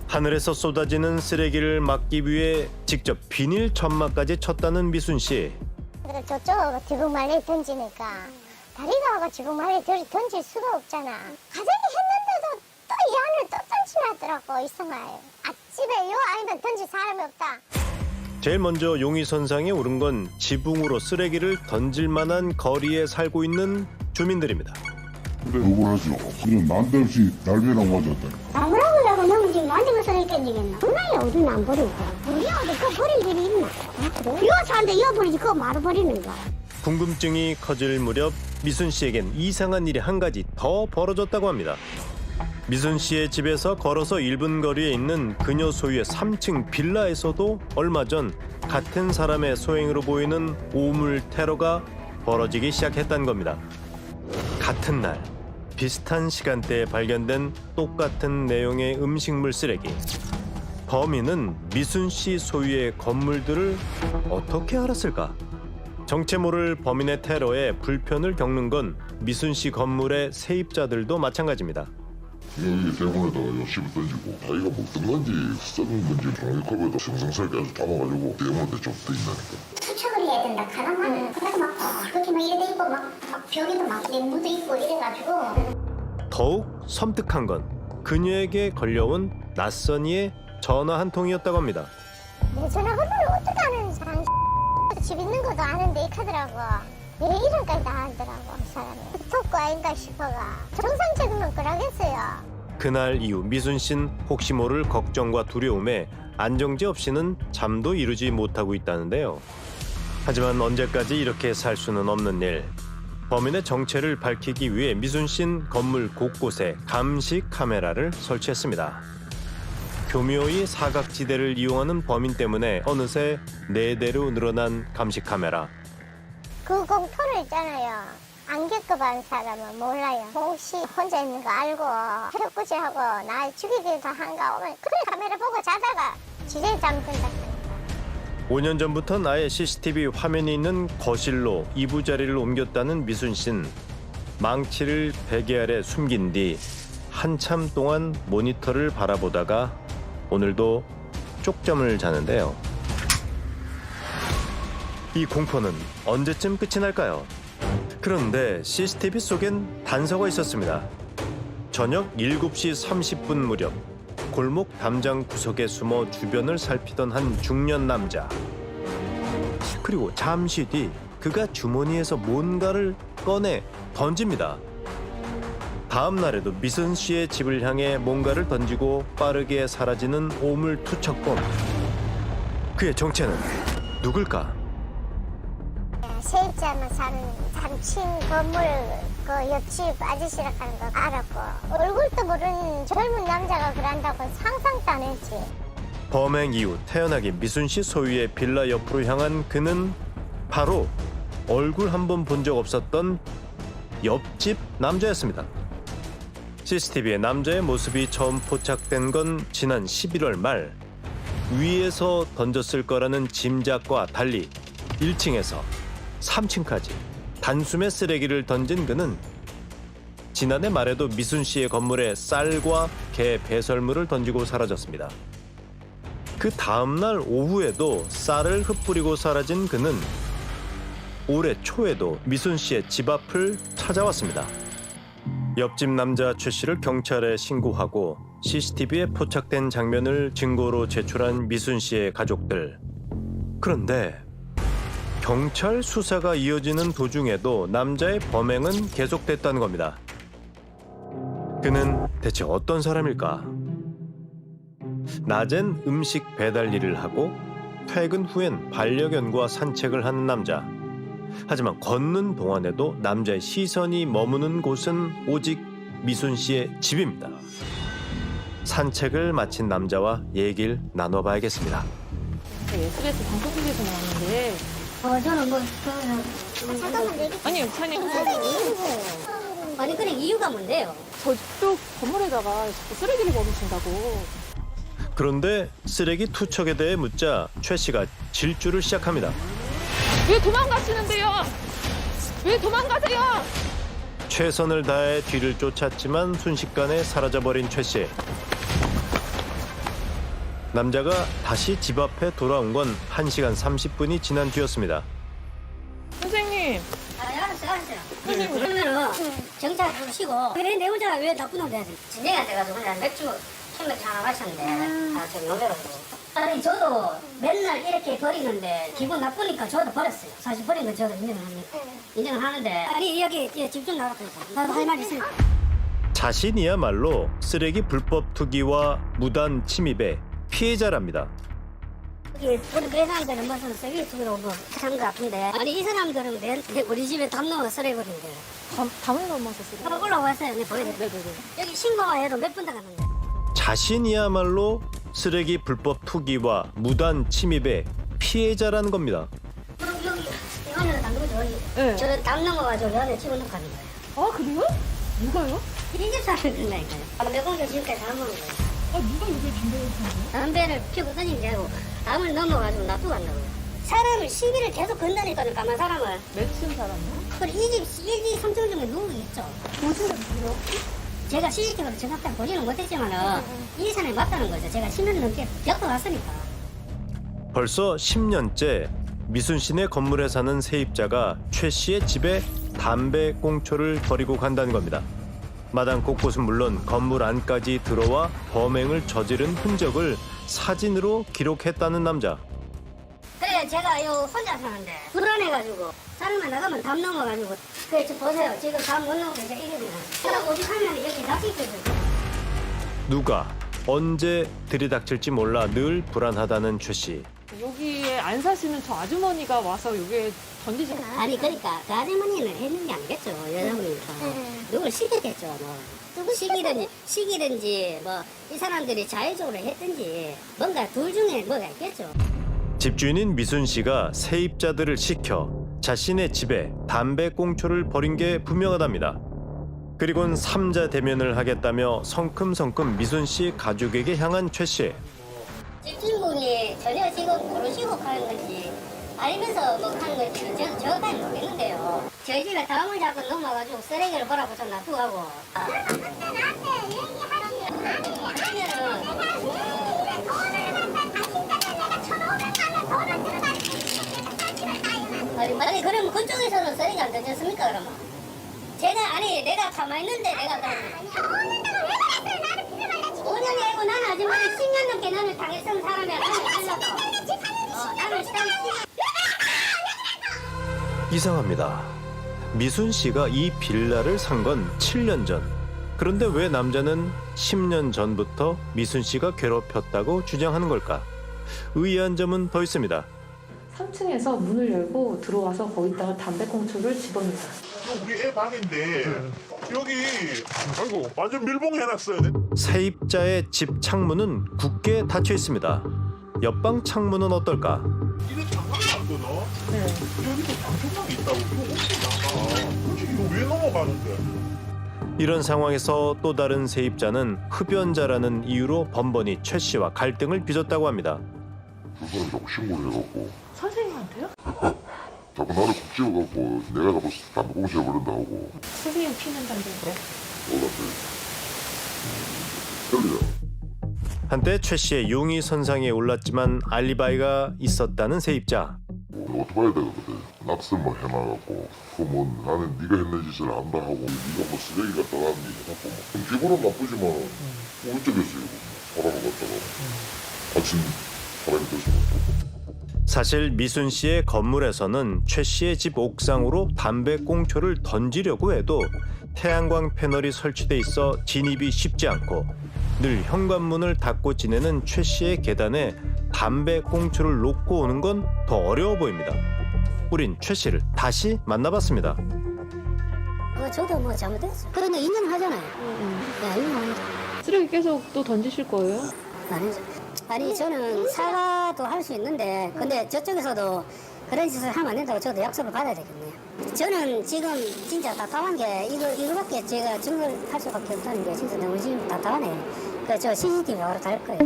하늘에서 쏟아지는 쓰레기를 막기 위해 직접 비닐 천막까지 쳤다는 미순 씨. 저쪽으로 지붕말에 던지니까 다리가 와가 지붕말에 던질 수가 없잖아. 가정이 했는데도 또 이 안을 또 던지나더라고. 이상해요. 집에 요 아니면 던질 사람이 없다. 제일 먼저 용의선상에 오른 건 지붕으로 쓰레기를 던질 만한 거리에 살고 있는 주민들입니다. 억울하죠. 그냥 난데없이 날벼락 맞았다. 나무라고 너무 지금 만지고 서니까 이겠나. 분명히 어디는 안 버리고. 우리 어디 그거 버릴 일이 있나. 이거 사는데 이거 버리지 그거 말아 버리는 거야. 궁금증이 커질 무렵 미순 씨에겐 이상한 일이 한 가지 더 벌어졌다고 합니다. 미순 씨의 집에서 걸어서 1분 거리에 있는 그녀 소유의 3층 빌라에서도 얼마 전 같은 사람의 소행으로 보이는 오물 테러가 벌어지기 시작했다는 겁니다. 같은 날 비슷한 시간대에 발견된 똑같은 내용의 음식물 쓰레기. 범인은 미순 씨 소유의 건물들을 어떻게 알았을까? 정체 모를 범인의 테러에 불편을 겪는 건 미순 씨 건물의 세입자들도 마찬가지입니다. 여기 대문에다가 욕심을 던지고 자기가 먹던 건지 썩은 건지 종이컵에다 생생하게 아주 담아가지고 대문에 좀 떠있다니까. 투척을 해야 된다 가라면 그래서 막 그렇게 막 이래 있고 막 벽에도 막 묻어 있고 이래가지고. 더욱 섬뜩한 건 그녀에게 걸려온 낯선 이의 전화 한 통이었다고 합니다. 내 전화번호를 어떻게 아는 사람이 집 있는 것도 아는데 이카더라고. 왜 이런까지 다 하더라고 이 사람이. 토크 아닌가 싶어가 정상적이면 그러겠어요. 그날 이후 미순 씨는 혹시 모를 걱정과 두려움에 안정지 없이는 잠도 이루지 못하고 있다는데요. 하지만 언제까지 이렇게 살 수는 없는 일. 범인의 정체를 밝히기 위해 미순 씨는 건물 곳곳에 감시 카메라를 설치했습니다. 교묘히 사각지대를 이용하는 범인 때문에 어느새 4대로 늘어난 감시 카메라. 그 공포를 있잖아요. 안 겪어본 사람은 몰라요. 혹시 혼자 있는 거 알고 해꾸지하고 날 죽이기도 한가 오면 그래 카메라 보고 자다가 지제 잠든다. 5년 전부터는 아예 CCTV 화면이 있는 거실로 이부자리를 옮겼다는 미순 씨는 망치를 베개 아래 숨긴 뒤 한참 동안 모니터를 바라보다가 오늘도 쪽잠을 자는데요. 이 공포는 언제쯤 끝이 날까요? 그런데 CCTV 속엔 단서가 있었습니다. 저녁 7시 30분 무렵 골목 담장 구석에 숨어 주변을 살피던 한 중년 남자. 그리고 잠시 뒤 그가 주머니에서 뭔가를 꺼내 던집니다. 다음 날에도 미순 씨의 집을 향해 뭔가를 던지고 빠르게 사라지는 오물 투척범. 그의 정체는 누굴까? 세입자만 사는 3층 건물 그 옆집 아저씨라 하는 거 알았고 얼굴도 모르는 젊은 남자가 그런다고 상상도 안 했지. 범행 이후 태연하게 미순 씨 소유의 빌라 옆으로 향한 그는 바로 얼굴 한 번 본 적 없었던 옆집 남자였습니다. CCTV에 남자의 모습이 처음 포착된 건 지난 11월 말. 위에서 던졌을 거라는 짐작과 달리 1층에서 3층까지 단숨에 쓰레기를 던진 그는 지난해 말에도 미순 씨의 건물에 쌀과 개 배설물을 던지고 사라졌습니다. 그 다음날 오후에도 쌀을 흩뿌리고 사라진 그는 올해 초에도 미순 씨의 집 앞을 찾아왔습니다. 옆집 남자 최 씨를 경찰에 신고하고 CCTV에 포착된 장면을 증거로 제출한 미순 씨의 가족들. 그런데 경찰 수사가 이어지는 도중에도 남자의 범행은 계속됐다는 겁니다. 그는 대체 어떤 사람일까? 낮엔 음식 배달 일을 하고 퇴근 후엔 반려견과 산책을 하는 남자. 하지만 걷는 동안에도 남자의 시선이 머무는 곳은 오직 미순 씨의 집입니다. 산책을 마친 남자와 얘기를 나눠봐야겠습니다. 예술에서 방송국에서 나왔는데 저는 뭐 아니요, 사장님. 아니 그래 이유가 뭔데요? 저쪽 건물에다가 자꾸 쓰레기를 버리신다고. 그런데 쓰레기 투척에 대해 묻자 최 씨가 질주를 시작합니다. 왜 도망가시는데요? 왜 도망가세요? 최선을 다해 뒤를 쫓았지만 순식간에 사라져버린 최 씨. 남자가 다시 집 앞에 돌아온 건 1시간 30분이 지난 뒤였습니다. 선생님. 알았어요. 그러면은 경찰 부르시고 그래 내 혼자 왜 나쁜 놈 돼야 돼? 진행이 돼가지고 그냥 맥주 하나 마셨는데 좀 용해가지고. 아니 저도 맨날 이렇게 버리는데 기분 나쁘니까 저도 버렸어요. 사실 버린 건 저도 인정을 하는데 아니 여기 집 좀 나갔다 나도 할 말 있으니까. 자신이야말로 쓰레기 불법 투기와 무단 침입의 피해자랍니다. 우리 사람들은 무슨 쓰레기 투기로 뭐 하는 거 같은데 아니 이 사람들은 우리 집에 담 넣어 쓰레기 버리는데 담을 넘어서 쓰레기. 한번 올라왔어요. 네, 보여드릴게요. 여기 신고만 해도 몇 분 다 갔는데. 자신이야말로 쓰레기 불법 투기와 무단 침입의 피해자라는 겁니다. 여기 안에서 담그죠. 네. 저 담 넘어가지고 여기 집어넣고 가는 거예요. 아 그래요? 누가요? 이집 사람들이니까요. 몇 공주 지금까지 다 먹은 거예요. 누가 여기에 담배를 피우는 담배를 피우고 다니는 게 아니고 담을 넘어가지고 놔두고 간다고요. 사람을 시비를 계속 건다니까요. 가만 사람을. 몇층 사람이요? 그래 이 집 1, 2, 3층 중에 누구 있죠? 무슨 제가 CCTV로 정확하게 보지는 못했지만 이 사람이 맞다는 거죠. 제가 10년 넘게 겪어왔으니까. 벌써 10년째 미순 씨네 건물에 사는 세입자가 최 씨의 집에 담배 꽁초를 버리고 간다는 겁니다. 마당 곳곳은 물론 건물 안까지 들어와 범행을 저지른 흔적을 사진으로 기록했다는 남자. 그래 제가 요 혼자 사는데 불안해가지고 사람만 나가면 담 넘어가지고 그래 지금 보세요. 지금 담 못 넘어가서 이게 제가 오직 하면 여기 낚시거든요. 누가 언제 들이닥칠지 몰라 늘 불안하다는 최 씨. 여기에 안 사시는 저 아주머니가 와서 여기에 던지시나요? 아니 그러니까 그 아주머니는 했는 게 아니겠죠. 여자분이니까 누굴 시켰겠죠. 뭐 시키든지 뭐 이 사람들이 자의적으로 했든지 뭔가 둘 중에 뭐가 있겠죠. 집주인인 미순 씨가 세입자들을 시켜 자신의 집에 담배 꽁초를 버린 게 분명하답니다. 그리고는 삼자 대면을 하겠다며 성큼성큼 미순 씨 가족에게 향한 최 씨. 집주인분이 전혀 지금 모르시고 하는 건지 알면서 뭐 하는 건지는 저는 정확하게 모르겠는데요. 저희 집에 담을 자꾸 넘어가지고 쓰레기를 버라고 좀 놔두고 하고. 아니 그러면 그쪽에서는 쓰레기 안 던졌습니까 그러면? 내가 가만히 있는데 내가 그러면 5년이 아니고 나는 아줌마를 10년 넘게 나는 당했던 사람이야. 나는 이상합니다. 미순 씨가 이 빌라를 산 건 7년 전. 그런데 왜 남자는 10년 전부터 미순 씨가 괴롭혔다고 주장하는 걸까? 의아한 점은 더 있습니다. 3층에서 문을 열고 들어와서 거기다가 담배꽁초를 집어넣어요. 우리 애 방인데 여기 아이고 완전 밀봉 해놨어요. 세입자의 집 창문은 굳게 닫혀 있습니다. 옆방 창문은 어떨까? 이게 장난이 안 되나? 네. 여기도 방청망이 있다고. 이거 왜 넘어가는데? 이런 상황에서 또 다른 세입자는 흡연자라는 이유로 번번이 최 씨와 갈등을 빚었다고 합니다. 그 사람이 자꾸 신고를 해갖고 선생님한테요? 자꾸 나를 콕 집어갖고 내가 자꾸 담배 꽁초에 버린다 하고 선생님 피는 담배인데? 올랐어요. 떨리죠. 한때 최 씨의 용의 선상에 올랐지만 알리바이가 있었다는 세입자. 오토바이 되거든. 납승만 해놔갖고 뭐 나는 네가 했는 짓을 안다 하고 네가 뭐 쓰레기 갖다 놨니 하고 뭐 기분은 나쁘지만 어쩌겠어요. 사람을 갖다가 아침 바람이 됐어. 사실 미순 씨의 건물에서는 최 씨의 집 옥상으로 담배 꽁초를 던지려고 해도 태양광 패널이 설치돼 있어 진입이 쉽지 않고 늘 현관문을 닫고 지내는 최 씨의 계단에 담배 꽁초를 놓고 오는 건 더 어려워 보입니다. 우린 최 씨를 다시 만나봤습니다. 저도 뭐 잘못했어. 그런데 인정하잖아요. 야, 인정하죠. 쓰레기 계속 또 던지실 거예요? 아니죠. 아니 저는 사과도 할 수 있는데 근데 저쪽에서도 그런 짓을 하면 안 된다고 저도 약속을 받아야 되겠네요. 저는 지금 진짜 답답한 게 이거밖에 제가 증거를 할 수밖에 없다는 게 진짜 너무 지금 답답하네요. 그래서 저 CCTV 바로 달 거예요.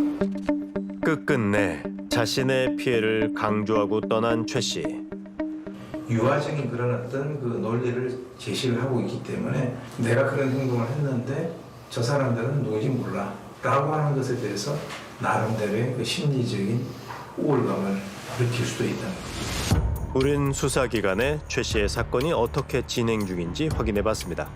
끝끝내 자신의 피해를 강조하고 떠난 최 씨. 유화적인 그런 어떤 그 논리를 제시를 하고 있기 때문에 내가 그런 행동을 했는데 저 사람들은 누군지 몰라 라고 하는 것에 대해서 나름대로의 그 심리적인 우울감을 느낄 수도 있다는 거죠. 우린 수사기관에 최 씨의 사건이 어떻게 진행 중인지 확인해봤습니다.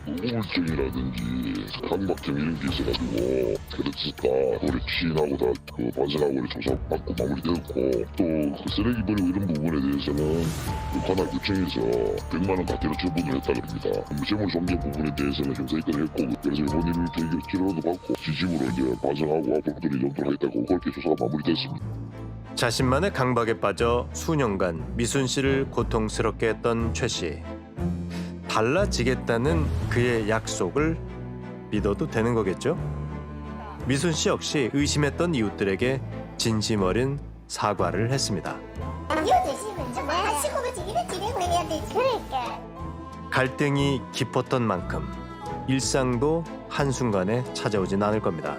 우울증이라든지 강박증 이런 게 있어가지고 그랬었다. 우리 피인하고 다 그 반성하고 우리 조사받고 마무리되었고 또 그 쓰레기 버리고 이런 부분에 대해서는 그 관할 구청에서 100만 원 가태료 처분을 했다 그럽니다. 재물 손괴 부분에 대해서는 형사 입건을 했고 그래서 이번 일 계획 치료도 받고 진심으로 이제 반성하고 앞으로도 연도를 하겠다고 그렇게 조사가 마무리됐습니다. 자신만의 강박에 빠져 수년간 미순 씨를 고통스럽게 했던 최 씨. 달라지겠다는 그의 약속을 믿어도 되는 거겠죠? 미순 씨 역시 의심했던 이웃들에게 진심 어린 사과를 했습니다. 갈등이 깊었던 만큼 일상도 한순간에 찾아오진 않을 겁니다.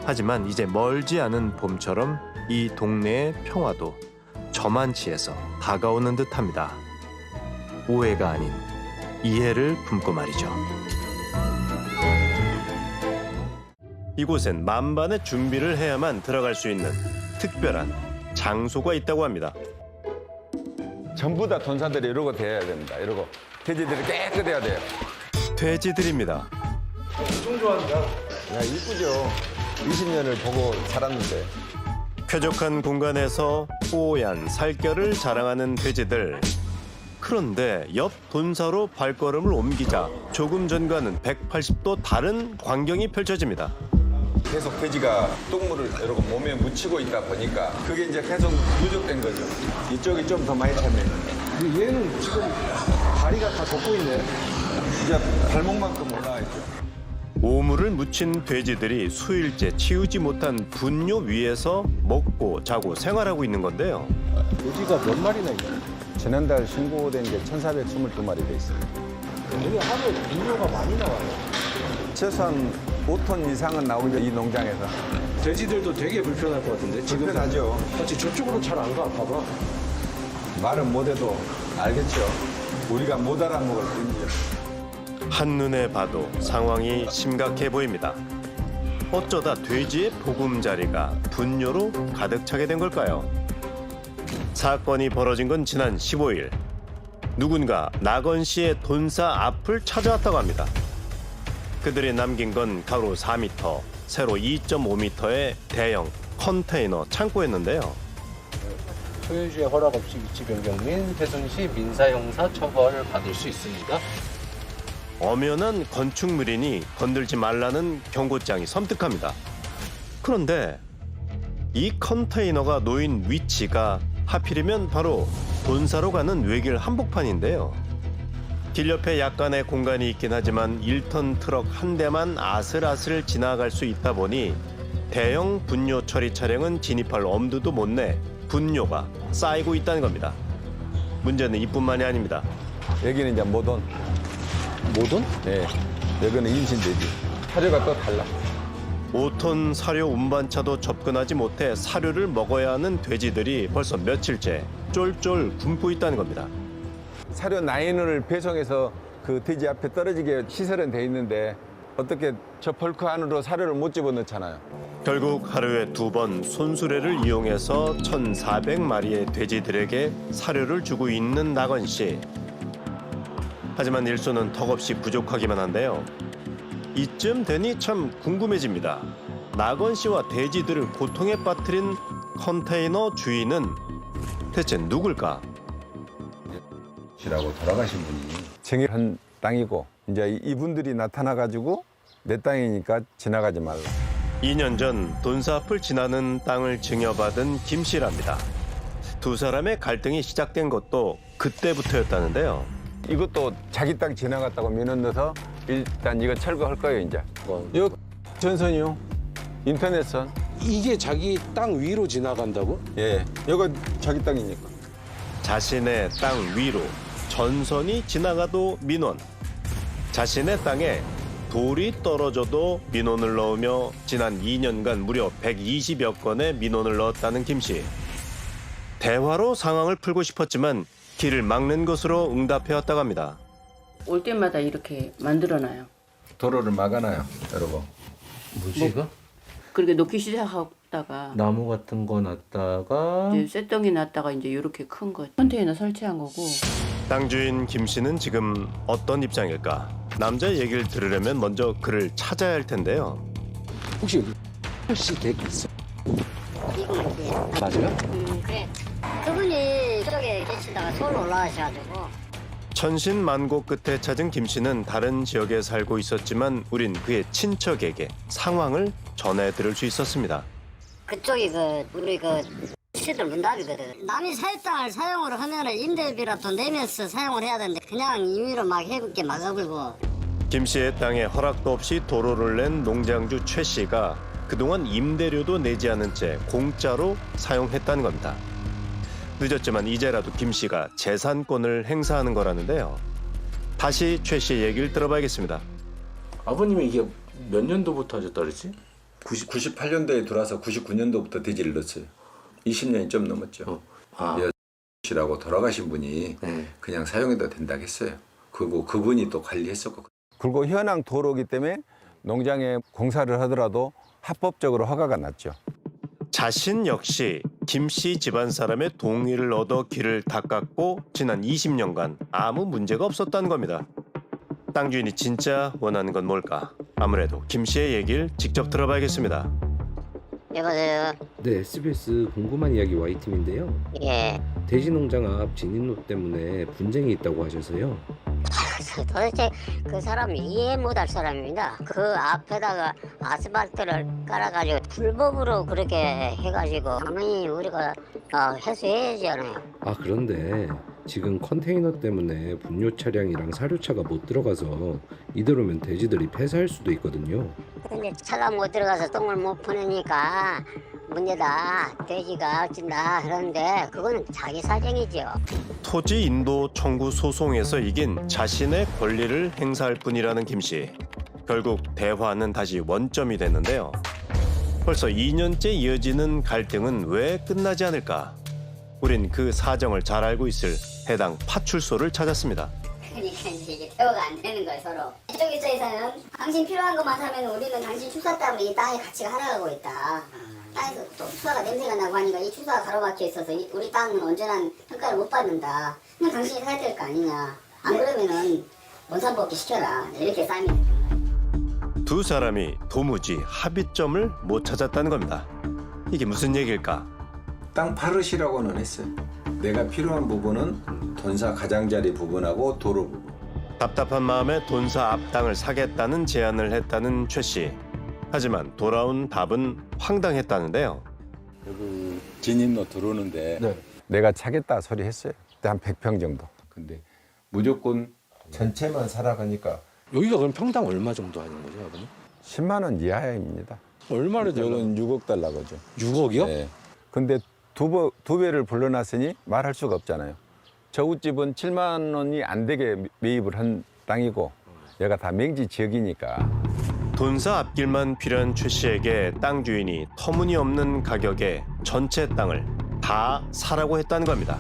하지만 이제 멀지 않은 봄처럼 이 동네의 평화도 저만치에서 다가오는 듯합니다. 오해가 아닌 이해를 품고 말이죠. 이곳엔 만반의 준비를 해야만 들어갈 수 있는 특별한 장소가 있다고 합니다. 전부 다 돈사들이 이러고 돼야 됩니다. 이러고 돼지들이 깨끗해야 돼요. 돼지들입니다. 엄청 좋아한다. 야, 이쁘죠. 20년을 보고 살았는데. 쾌적한 공간에서 뽀얀 살결을 자랑하는 돼지들. 그런데 옆 돈사로 발걸음을 옮기자 조금 전과는 180도 다른 광경이 펼쳐집니다. 계속 돼지가 똥물을 이러고 몸에 묻히고 있다 보니까 그게 이제 계속 누적된 거죠. 이쪽이 좀 더 많이 차면. 근데 얘는 지금 다리가 다 덮고 있네. 이제 발목만큼 올라와 있죠. 오물을 묻힌 돼지들이 수일째 치우지 못한 분뇨 위에서 먹고 자고 생활하고 있는 건데요. 돼지가 몇 마리나 있나요? 지난달 신고된 게 1,422마리 돼 있습니다. 여기 하루에 분뇨가 많이 나와요. 최소한 5톤 이상은 나오죠, 이 농장에서. 돼지들도 되게 불편할 것 같은데. 지금 불편하죠. 같이 저쪽으로 잘 안 가, 봐봐. 말은 못해도 알겠죠. 우리가 못 알아먹을 뿐이죠. 한눈에 봐도 상황이 심각해 보입니다. 어쩌다 돼지의 보금자리가 분뇨로 가득 차게 된 걸까요? 사건이 벌어진 건 지난 15일. 누군가 나건 씨의 돈사 앞을 찾아왔다고 합니다. 그들이 남긴 건 가로 4m, 세로 2.5m의 대형 컨테이너 창고였는데요. 소유주의 허락 없이 위치 변경 및 훼손 시 민사 형사 처벌을 받을 수 있습니다. 엄연한 건축물이니 건들지 말라는 경고장이 섬뜩합니다. 그런데 이 컨테이너가 놓인 위치가 하필이면 바로 돈사로 가는 외길 한복판인데요. 길 옆에 약간의 공간이 있긴 하지만 1톤 트럭 한 대만 아슬아슬 지나갈 수 있다 보니 대형 분뇨 처리 차량은 진입할 엄두도 못 내 분뇨가 쌓이고 있다는 겁니다. 문제는 이뿐만이 아닙니다. 여기는 이제 모돈. 모돈? 네. 여기는 임신돼지. 사료가 또 달라. 5톤 사료 운반차도 접근하지 못해 사료를 먹어야 하는 돼지들이 벌써 며칠째 쫄쫄 굶고 있다는 겁니다. 사료 라인을 배송해서 그 돼지 앞에 떨어지게 시설은 돼 있는데 어떻게 저 벌크 안으로 사료를 못 집어넣잖아요. 결국 하루에 2번 손수레를 이용해서 1,400마리의 돼지들에게 사료를 주고 있는 나건 씨. 하지만 일손은 턱없이 부족하기만 한데요. 이쯤 되니 참 궁금해집니다. 나건 씨와 돼지들을 고통에 빠뜨린 컨테이너 주인은 대체 누굴까? 라고 돌아가신 분이 정의한 땅이고 이제 이분들이 나타나가지고 내 땅이니까 지나가지 말라. 2년 전 돈사 앞을 지나는 땅을 증여받은 김 씨랍니다. 두 사람의 갈등이 시작된 것도 그때부터였다는데요. 이것도 자기 땅 지나갔다고 민원 넣어서 일단 이거 철거할 거예요 이제. 이거 전선이요. 인터넷선. 이게 자기 땅 위로 지나간다고? 예. 이거 자기 땅이니까. 자신의 땅 위로 전선이 지나가도 민원. 자신의 땅에 돌이 떨어져도 민원을 넣으며 지난 2년간 무려 120여 건의 민원을 넣었다는 김 씨. 대화로 상황을 풀고 싶었지만 길을 막는 것으로 응답해왔다고 합니다. 올 때마다 이렇게 만들어놔요. 도로를 막아놔요, 여러분. 뭐지 이거? 그렇게 놓기 시작하다가 나무 같은 거 놨다가 이제 쇳덩이 놨다가 이제 이렇게 큰 거 컨테이너 설치한 거고. 땅 주인 김 씨는 지금 어떤 입장일까? 남자 얘기를 들으려면 먼저 그를 찾아야 할 텐데요. 혹시 혹시 댁 있어? 맞아요? 그래. 그분이 저쪽에 계시다가 서울 올라가셔가지고. 천신만고 끝에 찾은 김 씨는 다른 지역에 살고 있었지만 우린 그의 친척에게 상황을 전해 들을 수 있었습니다. 그쪽이 우리 시들 문답이거든. 남이 사회 땅을 사용을 하면은 임대비라도 내면서 사용을 해야 되는데 그냥 임의로 막 해롭게 막아불고. 김 씨의 땅에 허락도 없이 도로를 낸 농장주 최 씨가 그동안 임대료도 내지 않은 채 공짜로 사용했다는 겁니다. 늦었지만 이제라도 김 씨가 재산권을 행사하는 거라는데요. 다시 최 씨의 얘기를 들어봐야겠습니다. 아버님이 이게 몇 년도부터 하셨다 그랬지? 98년도에 들어와서 99년도부터 돼지를 넣었어요. 20년이 좀 넘었죠. 라고 돌아가신 분이 그냥 사용해도 된다고 했어요. 그리고 그분이 또 관리했었고. 그리고 현황 도로기 때문에 농장에 공사를 하더라도 합법적으로 허가가 났죠. 자신 역시 김 씨 집안 사람의 동의를 얻어 길을 닦았고 지난 20년간 아무 문제가 없었다는 겁니다. 땅 주인이 진짜 원하는 건 뭘까? 아무래도 김 씨의 얘기를 직접 들어봐야겠습니다. 여보세요. 네, SBS 궁금한 이야기 Y팀인데요. 예. 돼지 농장 앞 진입로 때문에 분쟁이 있다고 하셔서요. 도대체 그 사람이 이해 못할 사람입니다. 그 앞에다가 아스팔트를 깔아가지고 불법으로 그렇게 해가지고 당연히 우리가 해소해야지 않아요. 아, 그런데 지금 컨테이너 때문에 분뇨 차량이랑 사료차가 못 들어가서 이대로면 돼지들이 폐사할 수도 있거든요. 근데 차가 못 들어가서 똥을 못 보내니까 문제다. 돼지가 어쩐다. 그런데 그거는 자기 사정이죠. 토지 인도 청구 소송에서 이긴 자신의 권리를 행사할 뿐이라는 김 씨. 결국 대화는 다시 원점이 됐는데요. 벌써 2년째 이어지는 갈등은 왜 끝나지 않을까? 우린 그 사정을 잘 알고 있을 해당 파출소를 찾았습니다. 그러니까 이게 대화가 안 되는 거예요, 서로. 이쪽 입장에서는 당신 필요한 것만 사면 우리는 당신 추사 때문에 이 땅의 가치가 하락하고 있다. 땅에서 또 추사가 냄새가 나고 하니까 이 추사가 가로막혀 있어서 우리 땅은 온전한 평가를 못 받는다. 그냥 당신이 사야 될 거 아니냐. 안 그러면은 원산복귀 시켜라. 이렇게 싸우면 두 사람이 도무지 합의점을 못 찾았다는 겁니다. 이게 무슨 얘기일까? 땅 파르시라고는 했어요. 내가 필요한 부분은 돈사 가장자리 부분하고 도로 부분. 답답한 마음에 돈사 앞 땅을 사겠다는 제안을 했다는 최 씨. 하지만 돌아온 답은 황당했다는데요. 여기 진입로 들어오는데 내가 차겠다 소리 했어요. 그때 한 100평 정도. 근데 무조건 전체만 사라가니까. 여기가 그럼 평당 얼마 정도 하는 거죠, 아버님? 10만 원 이하입니다. 얼마를 이건 6억 달러거죠. 6억이요? 네. 근데 두 배를 불러놨으니 말할 수가 없잖아요. 저웃집은 7만 원이 안 되게 매입을 한 땅이고 얘가 다 맹지 지역이니까. 돈사 앞길만 필요한 최 씨에게 땅 주인이 터무니없는 가격에 전체 땅을 다 사라고 했다는 겁니다.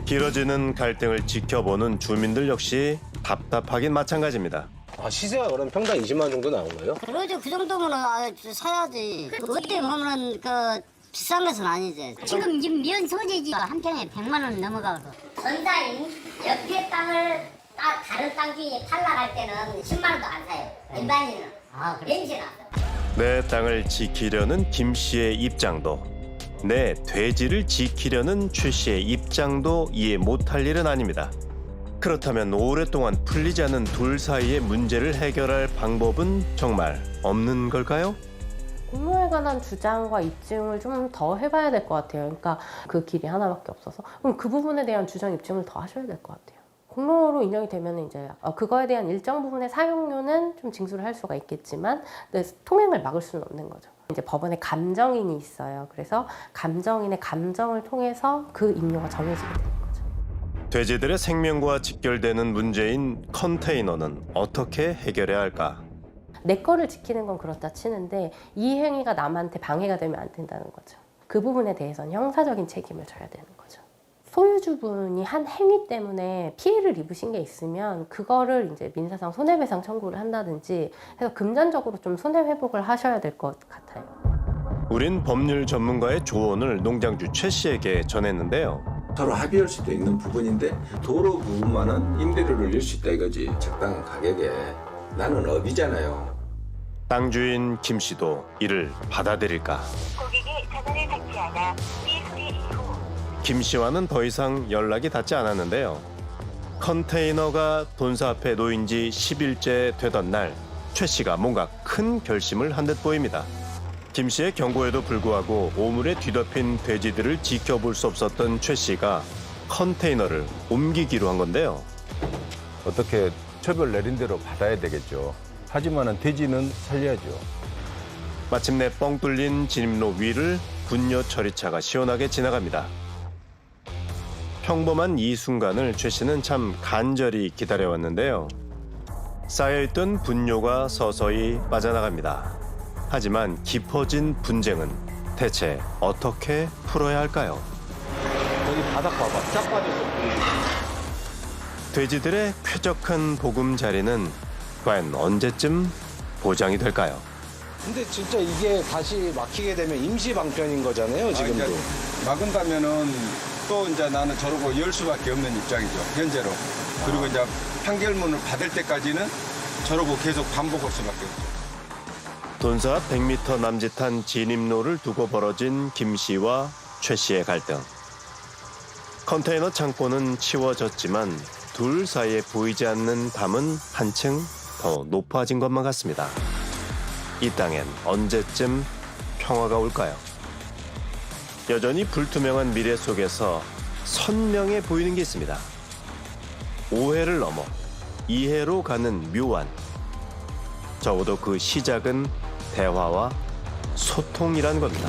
길어지는 갈등을 지켜보는 주민들 역시 답답하긴 마찬가지입니다. 아, 시세가 그럼 평당 20만 원 정도 나온 거예요? 그러죠. 그 정도면 사야지. 어떻게 보면 비싼 것은 아니지. 지금 면 소재지가 한 평에 100만 원 넘어가거든. 전사인 옆에 땅을 다른 땅 주인이 탈락할 때는 10만 원도 안 사요. 일반인은. 냄새 나서. 내 땅을 지키려는 김 씨의 입장도, 내 돼지를 지키려는 최 씨의 입장도 이해 못할 일은 아닙니다. 그렇다면 오랫동안 풀리지 않은 둘 사이의 문제를 해결할 방법은 정말 없는 걸까요? 공로에 관한 주장과 입증을 좀 더 해봐야 될 것 같아요. 그러니까 그 길이 하나밖에 없어서 그럼 그 부분에 대한 주장 입증을 더 하셔야 될 것 같아요. 공로로 인정이 되면 이제 그거에 대한 일정 부분의 사용료는 좀 징수를 할 수가 있겠지만 통행을 막을 수는 없는 거죠. 이제 법원에 감정인이 있어요. 그래서 감정인의 감정을 통해서 그 임료가 정해지게 되는 거죠. 돼지들의 생명과 직결되는 문제인 컨테이너는 어떻게 해결해야 할까? 내 거를 지키는 건 그렇다 치는데 이 행위가 남한테 방해가 되면 안 된다는 거죠. 그 부분에 대해서는 형사적인 책임을 져야 되는 거죠. 소유주분이 한 행위 때문에 피해를 입으신 게 있으면 그거를 이제 민사상 손해배상 청구를 한다든지 해서 금전적으로 좀 손해회복을 하셔야 될 것 같아요. 우린 법률 전문가의 조언을 농장주 최 씨에게 전했는데요. 서로 합의할 수도 있는 부분인데 도로 부분만은 임대료를 낼 수 있다 이거지. 적당한 가격에. 나는 업이잖아요. 땅 주인 김 씨도 이를 받아들일까? 고객이 전화를 받지 않아 삐 소리 이후 김 씨와는 더 이상 연락이 닿지 않았는데요. 컨테이너가 돈사 앞에 놓인 지 10일째 되던 날 최 씨가 뭔가 큰 결심을 한 듯 보입니다. 김 씨의 경고에도 불구하고 오물에 뒤덮인 돼지들을 지켜볼 수 없었던 최 씨가 컨테이너를 옮기기로 한 건데요. 어떻게 처벌 내린 대로 받아야 되겠죠. 하지만은 돼지는 살려야죠. 마침내 뻥 뚫린 진입로 위를 분뇨 처리차가 시원하게 지나갑니다. 평범한 이 순간을 최 씨는 참 간절히 기다려왔는데요. 쌓여있던 분뇨가 서서히 빠져나갑니다. 하지만 깊어진 분쟁은 대체 어떻게 풀어야 할까요? 여기 바닥 봐봐. 쫙 빠졌어. 돼지들의 쾌적한 보금자리는 과연 언제쯤 보장이 될까요? 근데 진짜 이게 다시 막히게 되면 임시 방편인 거잖아요, 지금도. 막은다면은 또 이제 나는 저러고 열 수밖에 없는 입장이죠, 현재로. 그리고 이제 판결문을 받을 때까지는 저러고 계속 반복할 수밖에 없죠. 돈사 100m 남짓한 진입로를 두고 벌어진 김 씨와 최 씨의 갈등. 컨테이너 창고는 치워졌지만 둘 사이에 보이지 않는 담은 한층 더 높아진 것만 같습니다. 이 땅엔 언제쯤 평화가 올까요? 여전히 불투명한 미래 속에서 선명해 보이는 게 있습니다. 오해를 넘어 이해로 가는 묘안. 적어도 그 시작은 대화와 소통이란 겁니다.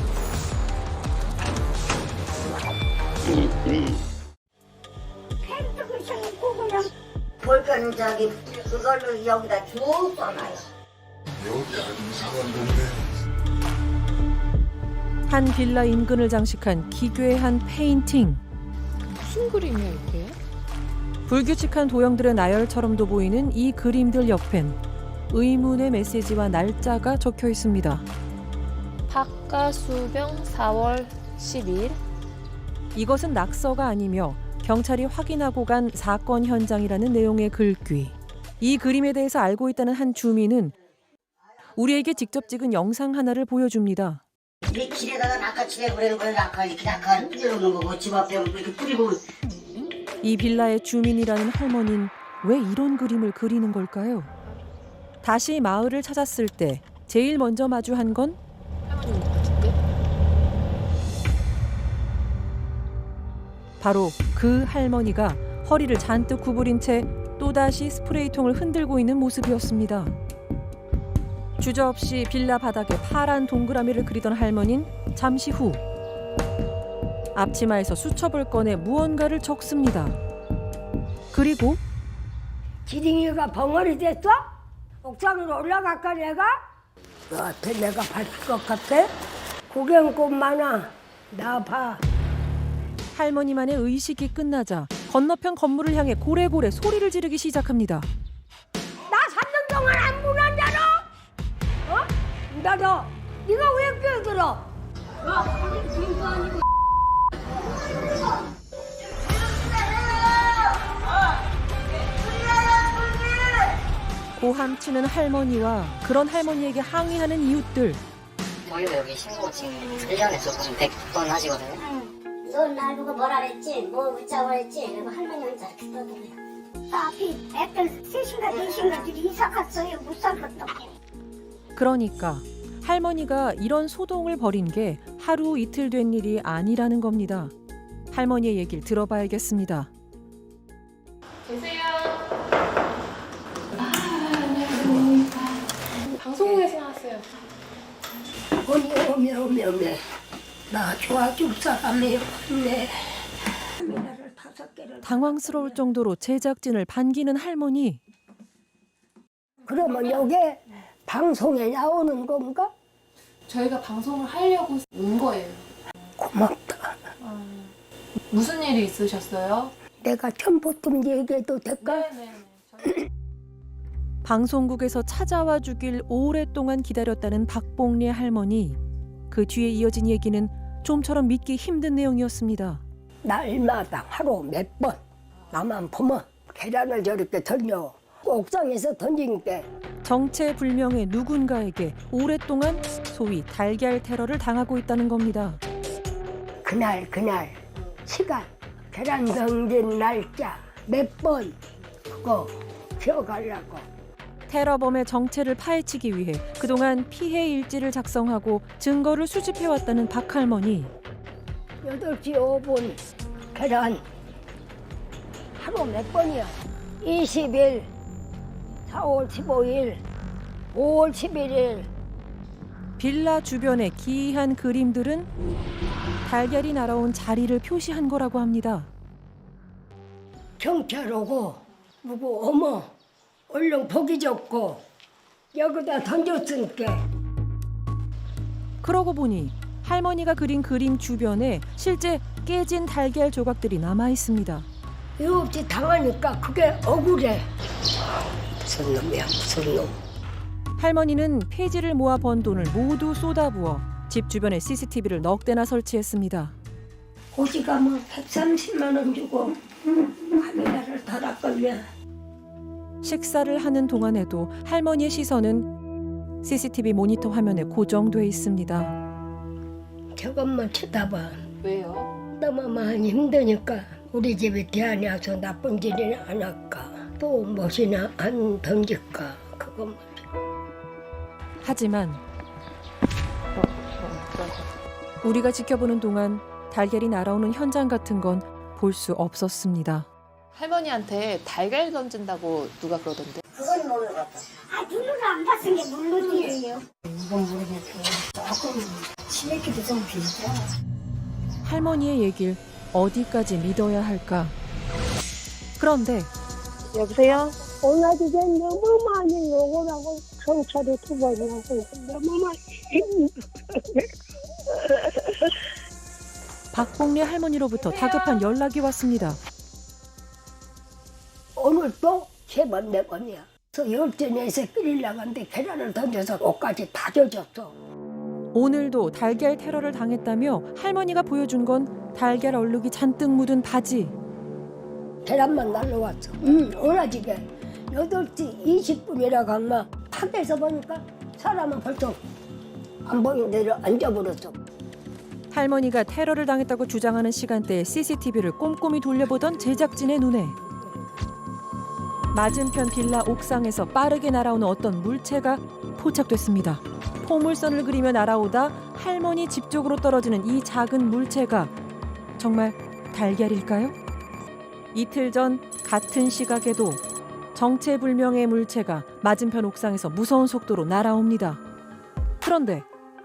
볼거는 저기 그걸로 여기다 쭉 써놔요. 여기 아주 이상한 동네. 한 빌라 인근을 장식한 기괴한 페인팅. 무슨 그림이야 이게? 불규칙한 도형들의 나열처럼도 보이는 이 그림들 옆엔 의문의 메시지와 날짜가 적혀 있습니다. 박가수병 4월 12일. 이것은 낙서가 아니며 경찰이 확인하고 간 사건 현장이라는 내용의 글귀. 이 그림에 대해서 알고 있다는 한 주민은 우리에게 직접 찍은 영상 하나를 보여줍니다. 이 길에다가 낙하치게 그래는 거야. 낙하 흔들어놓는 거고 집 앞에 이렇게 뿌리고. 이 빌라의 주민이라는 할머니는 왜 이런 그림을 그리는 걸까요? 다시 마을을 찾았을 때 제일 먼저 마주한 건 할머님 같은데? 바로 그 할머니가 허리를 잔뜩 구부린 채 또다시 스프레이통을 흔들고 있는 모습이었습니다. 주저없이 빌라 바닥에 파란 동그라미를 그리던 할머니는 잠시 후 앞치마에서 수첩을 꺼내 무언가를 적습니다. 그리고 지딩이가 벙어리 됐어? 옥상으로 올라갈까 내가? 너한테 내가 받을 것 같아? 구경꽃 많아. 나 봐. 할머니만의 의식이 끝나자 건너편 건물을 향해 고래고래 소리를 지르기 시작합니다. 나 3년 동안 안 문안 열어? 어? 닫아. 네가 왜 끼어들어? 고함치는 할머니와 그런 할머니에게 항의하는 이웃들. 저희도 여기 신고 지금 1년에 조금 100번 하시거든요. 넌 날 보고 뭐라 그랬지? 뭐 웃자고 했지? 그리고 할머니 혼자 이렇게 떠들어요. 나 앞이 애들 3시인가 4시인가 둘이 이사 갔어요. 못 살겠다. 그러니까 할머니가 이런 소동을 벌인 게 하루 이틀 된 일이 아니라는 겁니다. 할머니의 얘기를 들어봐야겠습니다. 계세요. 안녕하십니까. 방송국에서 나왔어요. 오메. 나 좋아줄 사람이 없네. 당황스러울 정도로 제작진을 반기는 할머니. 그러면 여기 방송에 나오는 건가? 저희가 방송을 하려고 온 거예요. 고맙다. 무슨 일이 있으셨어요? 내가 처음부터 얘기해도 될까? 방송국에서 찾아와 주길 오랫동안 기다렸다는 박봉리 할머니. 그 뒤에 이어진 얘기는 좀처럼 믿기 힘든 내용이었습니다. 날마다 하루 몇 번 나만 보면 계란을 저렇게 던져 옥상에서 던지니까 정체불명의 누군가에게 오랫동안 소위 달걀 테러를 당하고 있다는 겁니다. 그날 시간 계란 던진 날짜 몇 번 그거 기억하려고. 테러범의 정체를 파헤치기 위해 그동안 피해 일지를 작성하고 증거를 수집해왔다는 박 할머니. 8시 5분 계란 하루 몇 번이야? 20일, 4월 15일, 5월 11일. 빌라 주변의 기이한 그림들은 달걀이 날아온 자리를 표시한 거라고 합니다. 경찰 오고 누구 어머 얼른 보기 좋고 여기다 던졌으니까 그러고 보니 할머니가 그린 그림 주변에 실제 깨진 달걀 조각들이 남아 있습니다. 이거 없이 당하니까 그게 억울해. 무슨 놈이야, 무슨 놈. 할머니는 폐지를 모아 번 돈을 모두 쏟아부어 집 주변에 CCTV를 넉 대나 설치했습니다. 어디 가면 130만 원 주고 카메라를 달았거든요. 식사를 하는 동안에도 할머니의 시선은 CCTV 모니터 화면에 고정돼 있습니다. 저것만 쳐다봐. 왜요? 너무 많이 힘드니까 우리 집에 대안이 와서 나쁜 짓이나 안 할까. 또 무엇이나 안 던질까. 그것만. 하지만 우리가 지켜보는 동안 달걀이 날아오는 현장 같은 건 볼 수 없었습니다. 할머니한테 달걀 던진다고 누가 그러던데. 그건 모르겠어. 아, 눈으로 안 봤은 게 물론이에요. 이건 모르겠고. 조금 치맥기도 좀 비슷해. 할머니의 얘기를 어디까지 믿어야 할까? 그런데 여보세요? 오늘 집에 너무 많이 욕을 하고 경찰에 2번이나 하고 너무 많이 박봉리 할머니로부터 다급한 연락이 왔습니다. 오늘 또 3번, 4번이야. 그래서 10전에서 끓일 나갔는데 계란을 던져서 옷까지 다 젖었어. 오늘도 달걀 테러를 당했다며 할머니가 보여준 건 달걀 얼룩이 잔뜩 묻은 바지. 계란만 날라왔어. 오나지게 8시 20분이라고 한마 밖에서 보니까 사람은 벌써 안 보이는 데로 앉아버렸어. 할머니가 테러를 당했다고 주장하는 시간대에 CCTV를 꼼꼼히 돌려보던 제작진의 눈에 맞은편 빌라 옥상에서 빠르게 날아오는 어떤 물체가 포착됐습니다. 포물선을 그리며 날아오다 할머니 집 쪽으로 떨어지는 이 작은 물체가 정말 달걀일까요? 이틀 전 같은 시각에도 정체불명의 물체가 맞은편 옥상에서 무서운 속도로 날아옵니다. 그런데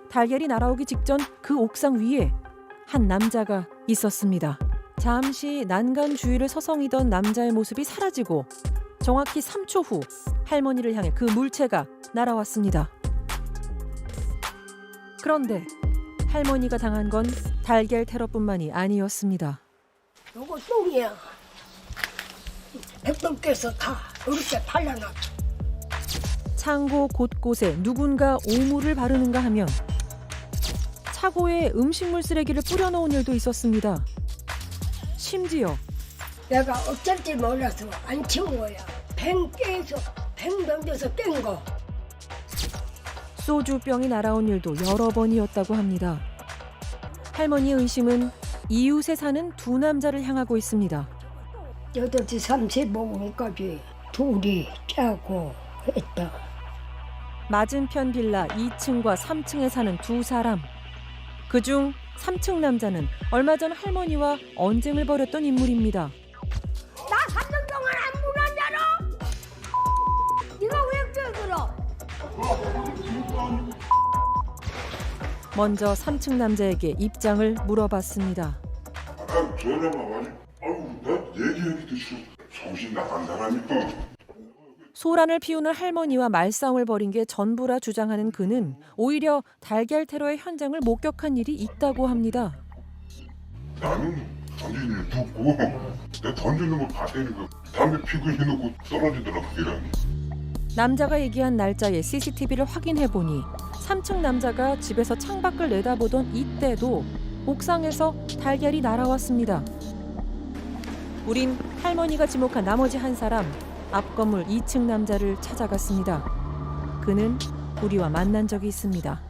달걀이 날아오기 직전 그 옥상 위에 한 남자가 있었습니다. 잠시 난간 주위를 서성이던 남자의 모습이 사라지고 정확히 3초 후 할머니를 향해 그 물체가 날아왔습니다. 그런데 할머니가 당한 건 달걀 테러뿐만이 아니었습니다. 요거 똥이야. 백동께서 다 이렇게 발라놨어. 창고 곳곳에 누군가 오물을 바르는가 하면 차고에 음식물 쓰레기를 뿌려놓은 일도 있었습니다. 심지어 내가 어쩔지 몰라서 안 치운 거야. 뱅 깨서 뱅 던져서 깬 거. 소주병이 날아온 일도 여러 번이었다고 합니다. 할머니의 의심은 이웃에 사는 두 남자를 향하고 있습니다. 8시 35분까지 둘이 짜고 했다. 맞은편 빌라 2층과 3층에 사는 두 사람. 그중 3층 남자는 얼마 전 할머니와 언쟁을 벌였던 인물입니다. 나 3년 동안 안 불었잖아. 네가 왜 그래? 먼저 3층 남자에게 입장을 물어봤습니다. 아까 전화가 와가지고 아유 나 얘기하기도 싫어. 정신 나간 사람이니까. 소란을 피우는 할머니와 말싸움을 벌인 게 전부라 주장하는 그는 오히려 달걀 테러의 현장을 목격한 일이 있다고 합니다. 나는 던진 일 듣고 내가 던지는 걸 봤다니까. 담배 피고 해놓고 떨어지더라고 계란이. 남자가 얘기한 날짜에 CCTV를 확인해보니 3층 남자가 집에서 창밖을 내다보던 이때도 옥상에서 달걀이 날아왔습니다. 우린 할머니가 지목한 나머지 한 사람, 앞 건물 2층 남자를 찾아갔습니다. 그는 우리와 만난 적이 있습니다.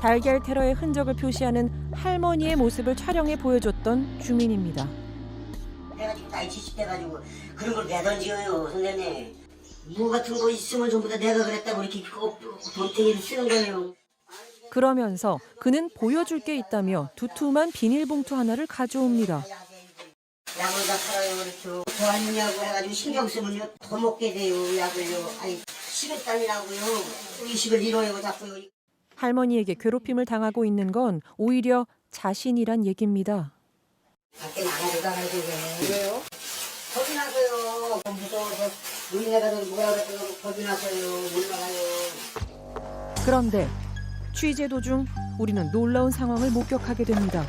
달걀 테러의 흔적을 표시하는 할머니의 모습을 촬영해 보여줬던 주민입니다. 내가 지금 나이 70대 가지고 그런 걸 내던지어요, 선생님. 무 같은 거 있으면 전부 다 내가 그랬다고 이렇게 돈탱이를 쓰는 거예요. 그러면서 그는 보여줄 게 있다며 두툼한 비닐봉투 하나를 가져옵니다. 약을 다 팔아요, 그렇죠. 좋아하냐고 해가지고 신경 쓰면요 더 먹게 돼요, 약을요. 아니 식은땀이라고요. 의식을 잃어요, 자꾸요. 할머니에게 괴롭힘을 당하고 있는 건 오히려 자신이란 얘기입니다. 밖에 나가지도 않아요. 왜요? 겁이 나서요. 무서워서 노인네가 뭐라 그랬더니 겁이 나서요. 못 나가요. 그런데 취재 도중 우리는 놀라운 상황을 목격하게 됩니다.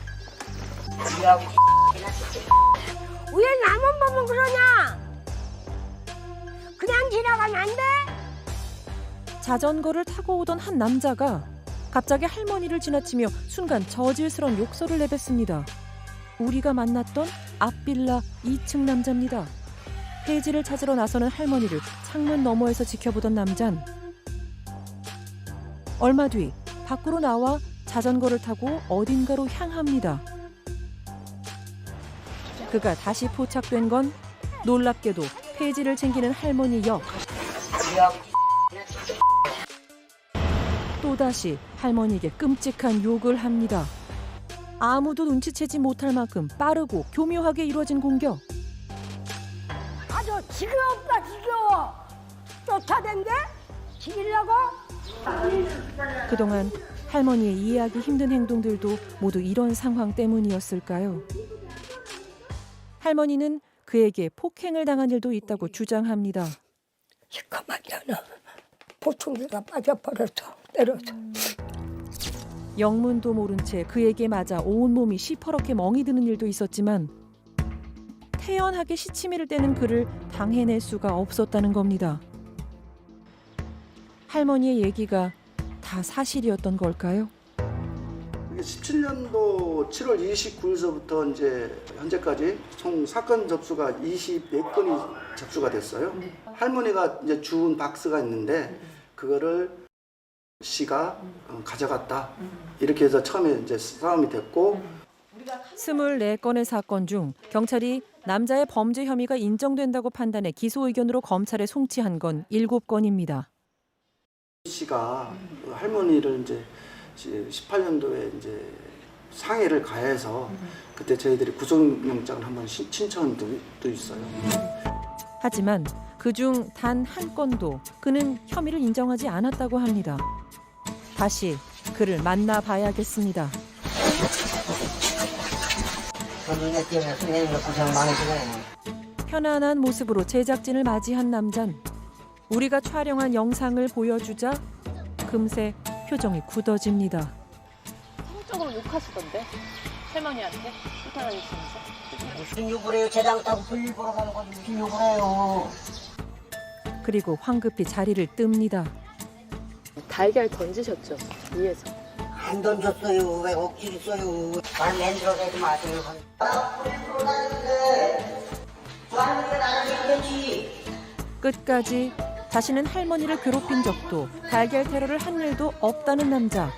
왜 나만 보면 그러냐? 그냥 지나가면 안 돼? 자전거를 타고 오던 한 남자가 갑자기 할머니를 지나치며 순간 저질스러운 욕설을 내뱉습니다. 우리가 만났던 앞빌라 2층 남자입니다. 폐지를 찾으러 나서는 할머니를 창문 너머에서 지켜보던 남잔 얼마 뒤 밖으로 나와 자전거를 타고 어딘가로 향합니다. 그가 다시 포착된 건 놀랍게도 폐지를 챙기는 할머니 역. 또다시 할머니에게 끔찍한 욕을 합니다. 아무도 눈치채지 못할 만큼 빠르고 교묘하게 이루어진 공격. 아주 지겨웠다 지겨워. 쫓아댄대? 죽이려고? 그동안 할머니의 이해하기 힘든 행동들도 모두 이런 상황 때문이었을까요? 할머니는 그에게 폭행을 당한 일도 있다고 주장합니다. 시커멓잖아. 보충기가 빠져버렸어. 때려서. 영문도 모른 채 그에게 맞아 온몸이 시퍼렇게 멍이 드는 일도 있었지만 태연하게 시치미를 떼는 그를 당해낼 수가 없었다는 겁니다. 할머니의 얘기가 다 사실이었던 걸까요? 17년도 7월 29일서부터 이제 현재까지 총 사건 접수가 24건이 접수가 됐어요. 할머니가 이제 주운 박스가 있는데 그거를 씨가 가져갔다. 이렇게 해서 처음에 이제 싸움이 됐고 24건의 사건 중 경찰이 남자의 범죄 혐의가 인정된다고 판단해 기소 의견으로 검찰에 송치한 건 7건입니다. 씨가 할머니를 이제 18년도에 이제 상해를 가해서 그때 저희들이 구속영장을 한번 신청도 있어요. 하지만 그중 단 한 건도 그는 혐의를 인정하지 않았다고 합니다. 다시 그를 만나봐야겠습니다. 편안한 모습으로 제작진을 맞이한 남잔 우리가 촬영한 영상을 보여주자 금세 표정이 굳어집니다. 성적으로 욕하시던데 할머니한테 쫓아다니시면서. 무슨 욕을 해요? 재당 타고 볼일 보러 가는 건 무슨 욕을 해요? 그리고 황급히 자리를 뜹니다. 달걀 던지셨죠 위에서. 안 던졌어요. 왜 억지로 써요? 말 만들어내지 마세요. 끝까지 자신은 할머니를 괴롭힌 적도 달걀 테러를 한 일도 없다는 남자.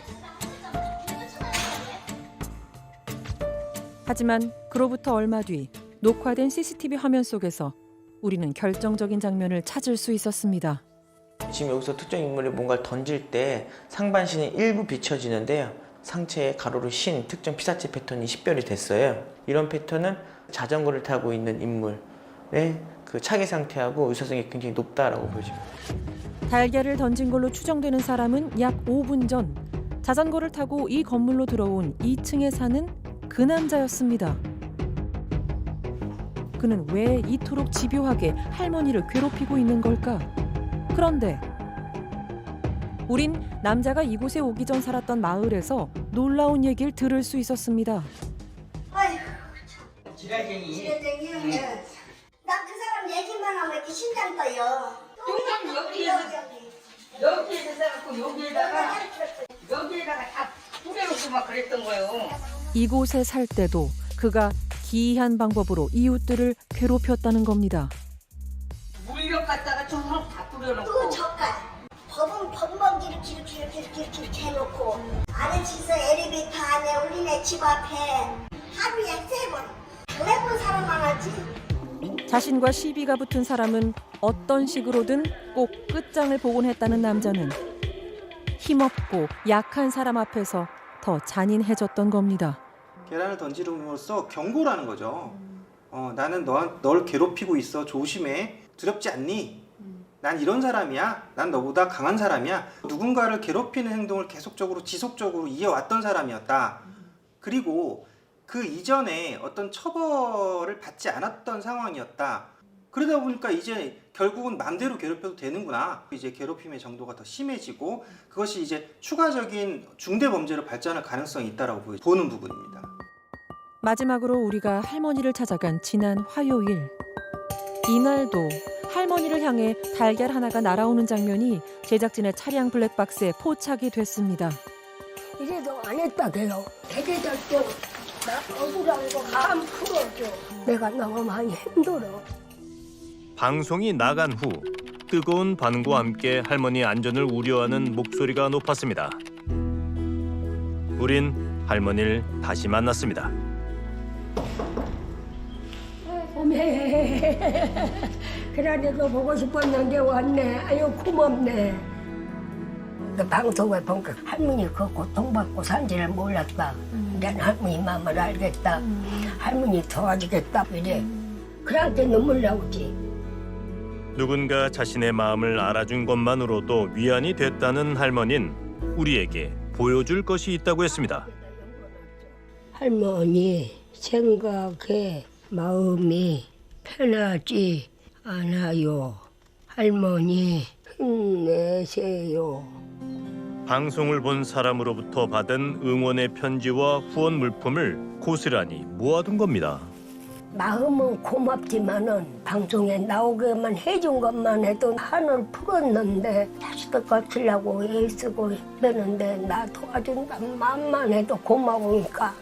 하지만 그로부터 얼마 뒤 녹화된 CCTV 화면 속에서 우리는 결정적인 장면을 찾을 수 있었습니다. 지금 여기서 특정 인물이 뭔가를 던질 때 상반신이 일부 비춰지는데요. 상체에 가로로 신 특정 피사체 패턴이 식별이 됐어요. 이런 패턴은 자전거를 타고 있는 인물의 그 차기 상태하고 유사성이 굉장히 높다라고 보여집니다. 달걀을 던진 걸로 추정되는 사람은 약 5분 전 자전거를 타고 이 건물로 들어온 2층에 사는 그 남자였습니다. 그는 왜 이토록 집요하게 할머니를 괴롭히고 있는 걸까? 그런데 우린 남자가 이곳에 오기 전 살았던 마을에서 놀라운 얘기를 들을 수 있었습니다. 아이고 참. 지랄쟁이. 나 그 사람 얘기만 하면 이렇게 심장 떠요. 동생 여기에서 살았고 여기에다가 다 뿌려놓고 막 그랬던 거예요. 이곳에 살 때도 그가 기이한 방법으로 이웃들을 괴롭혔다는 겁니다. 물력 갖다가 저거 다 뿌려놓고 또 저까지 범벅 이렇게 해놓고 아래층에서 엘리베이터 안에 우리네 집 앞에 하루에 3번 4번 사람 많았지. 자신과 시비가 붙은 사람은 어떤 식으로든 꼭 끝장을 보곤 했다는 남자는 힘없고 약한 사람 앞에서 더 잔인해졌던 겁니다. 계란을 던지름으로써 경고라는 거죠. 나는 널 괴롭히고 있어. 조심해. 두렵지 않니? 난 이런 사람이야. 난 너보다 강한 사람이야. 누군가를 괴롭히는 행동을 계속적으로 지속적으로 이어왔던 사람이었다. 그리고 그 이전에 어떤 처벌을 받지 않았던 상황이었다. 그러다 보니까 이제 결국은 맘대로 괴롭혀도 되는구나. 이제 괴롭힘의 정도가 더 심해지고 그것이 이제 추가적인 중대 범죄로 발전할 가능성이 있다라고 보는 부분입니다. 마지막으로 우리가 할머니를 찾아간 지난 화요일. 이날도 할머니를 향해 달걀 하나가 날아오는 장면이 제작진의 차량 블랙박스에 포착이 됐습니다. 이래도 안 했다 돼요. 대대절 때나 억울한 거 안 풀어줘. 내가 너무 많이 힘들어. 방송이 나간 후 뜨거운 반응과 함께 할머니 안전을 우려하는 목소리가 높았습니다. 우린 할머니를 다시 만났습니다. 어메, 그래도 보고 싶었는데 왔네. 아유 고맙네. 그 방송을 보니까 할머니 그 고통받고 산지를 몰랐다. 난 할머니 마음을 알겠다. 할머니 도와주겠다. 이래. 그한테 눈물 나오지. 누군가 자신의 마음을 알아준 것만으로도 위안이 됐다는 할머니는 우리에게 보여줄 것이 있다고 했습니다. 할머니 생각에 마음이 편하지 않아요. 할머니 힘내세요. 방송을 본 사람으로부터 받은 응원의 편지와 후원 물품을 고스란히 모아둔 겁니다. 마음은 고맙지만은 방송에 나오게만 해준 것만 해도 한을 풀었는데 자식들 거치려고 애쓰고 했는데 나 도와준다는 마음만 해도 고마우니까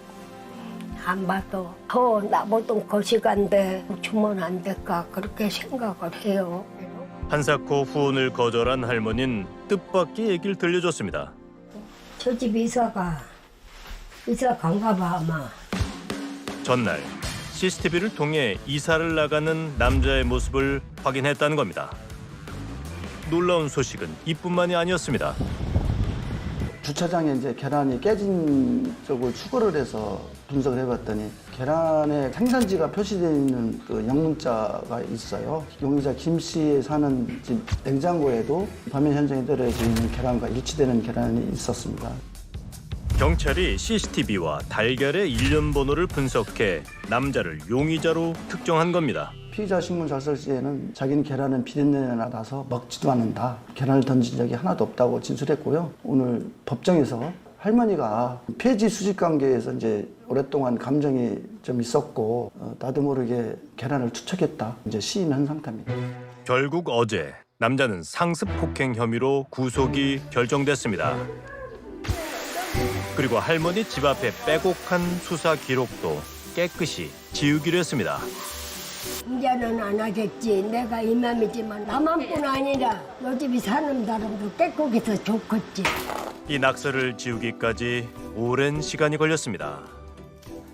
안 봐도 더 나보던 거시간데 주면 안 될까 그렇게 생각을 해요. 한사코 후원을 거절한 할머니는 뜻밖의 얘기를 들려줬습니다. 저 집 이사 간가 봐 아마. 전날 CCTV를 통해 이사를 나가는 남자의 모습을 확인했다는 겁니다. 놀라운 소식은 이뿐만이 아니었습니다. 주차장에 이제 계란이 깨진 쪽을 추구를 해서 분석을 해봤더니 계란의 생산지가 표시되어 있는 그 영문자가 있어요. 용의자 김 씨 사는 집 냉장고에도 범행 현장에 떨어져 있는 계란과 일치되는 계란이 있었습니다. 경찰이 CCTV와 달걀의 일련 번호를 분석해 남자를 용의자로 특정한 겁니다. 피의자 신문 작성 시에는 자기는 계란은 비린내가 나서 먹지도 않는다. 계란을 던진 적이 하나도 없다고 진술했고요. 오늘 법정에서 할머니가 폐지 수직 관계에서 이제 오랫동안 감정이 좀 있었고 나도 모르게 계란을 투척했다. 이제 시인한 상태입니다. 결국 어제 남자는 상습 폭행 혐의로 구속이 결정됐습니다. 그리고 할머니 집 앞에 빼곡한 수사 기록도 깨끗이 지우기로 했습니다. 이제는 안 하겠지. 내가 이 맘이지만 나만뿐 아니라 너 집이 사는 사람도 깨끗이 더 좋겠지. 이 낙서를 지우기까지 오랜 시간이 걸렸습니다.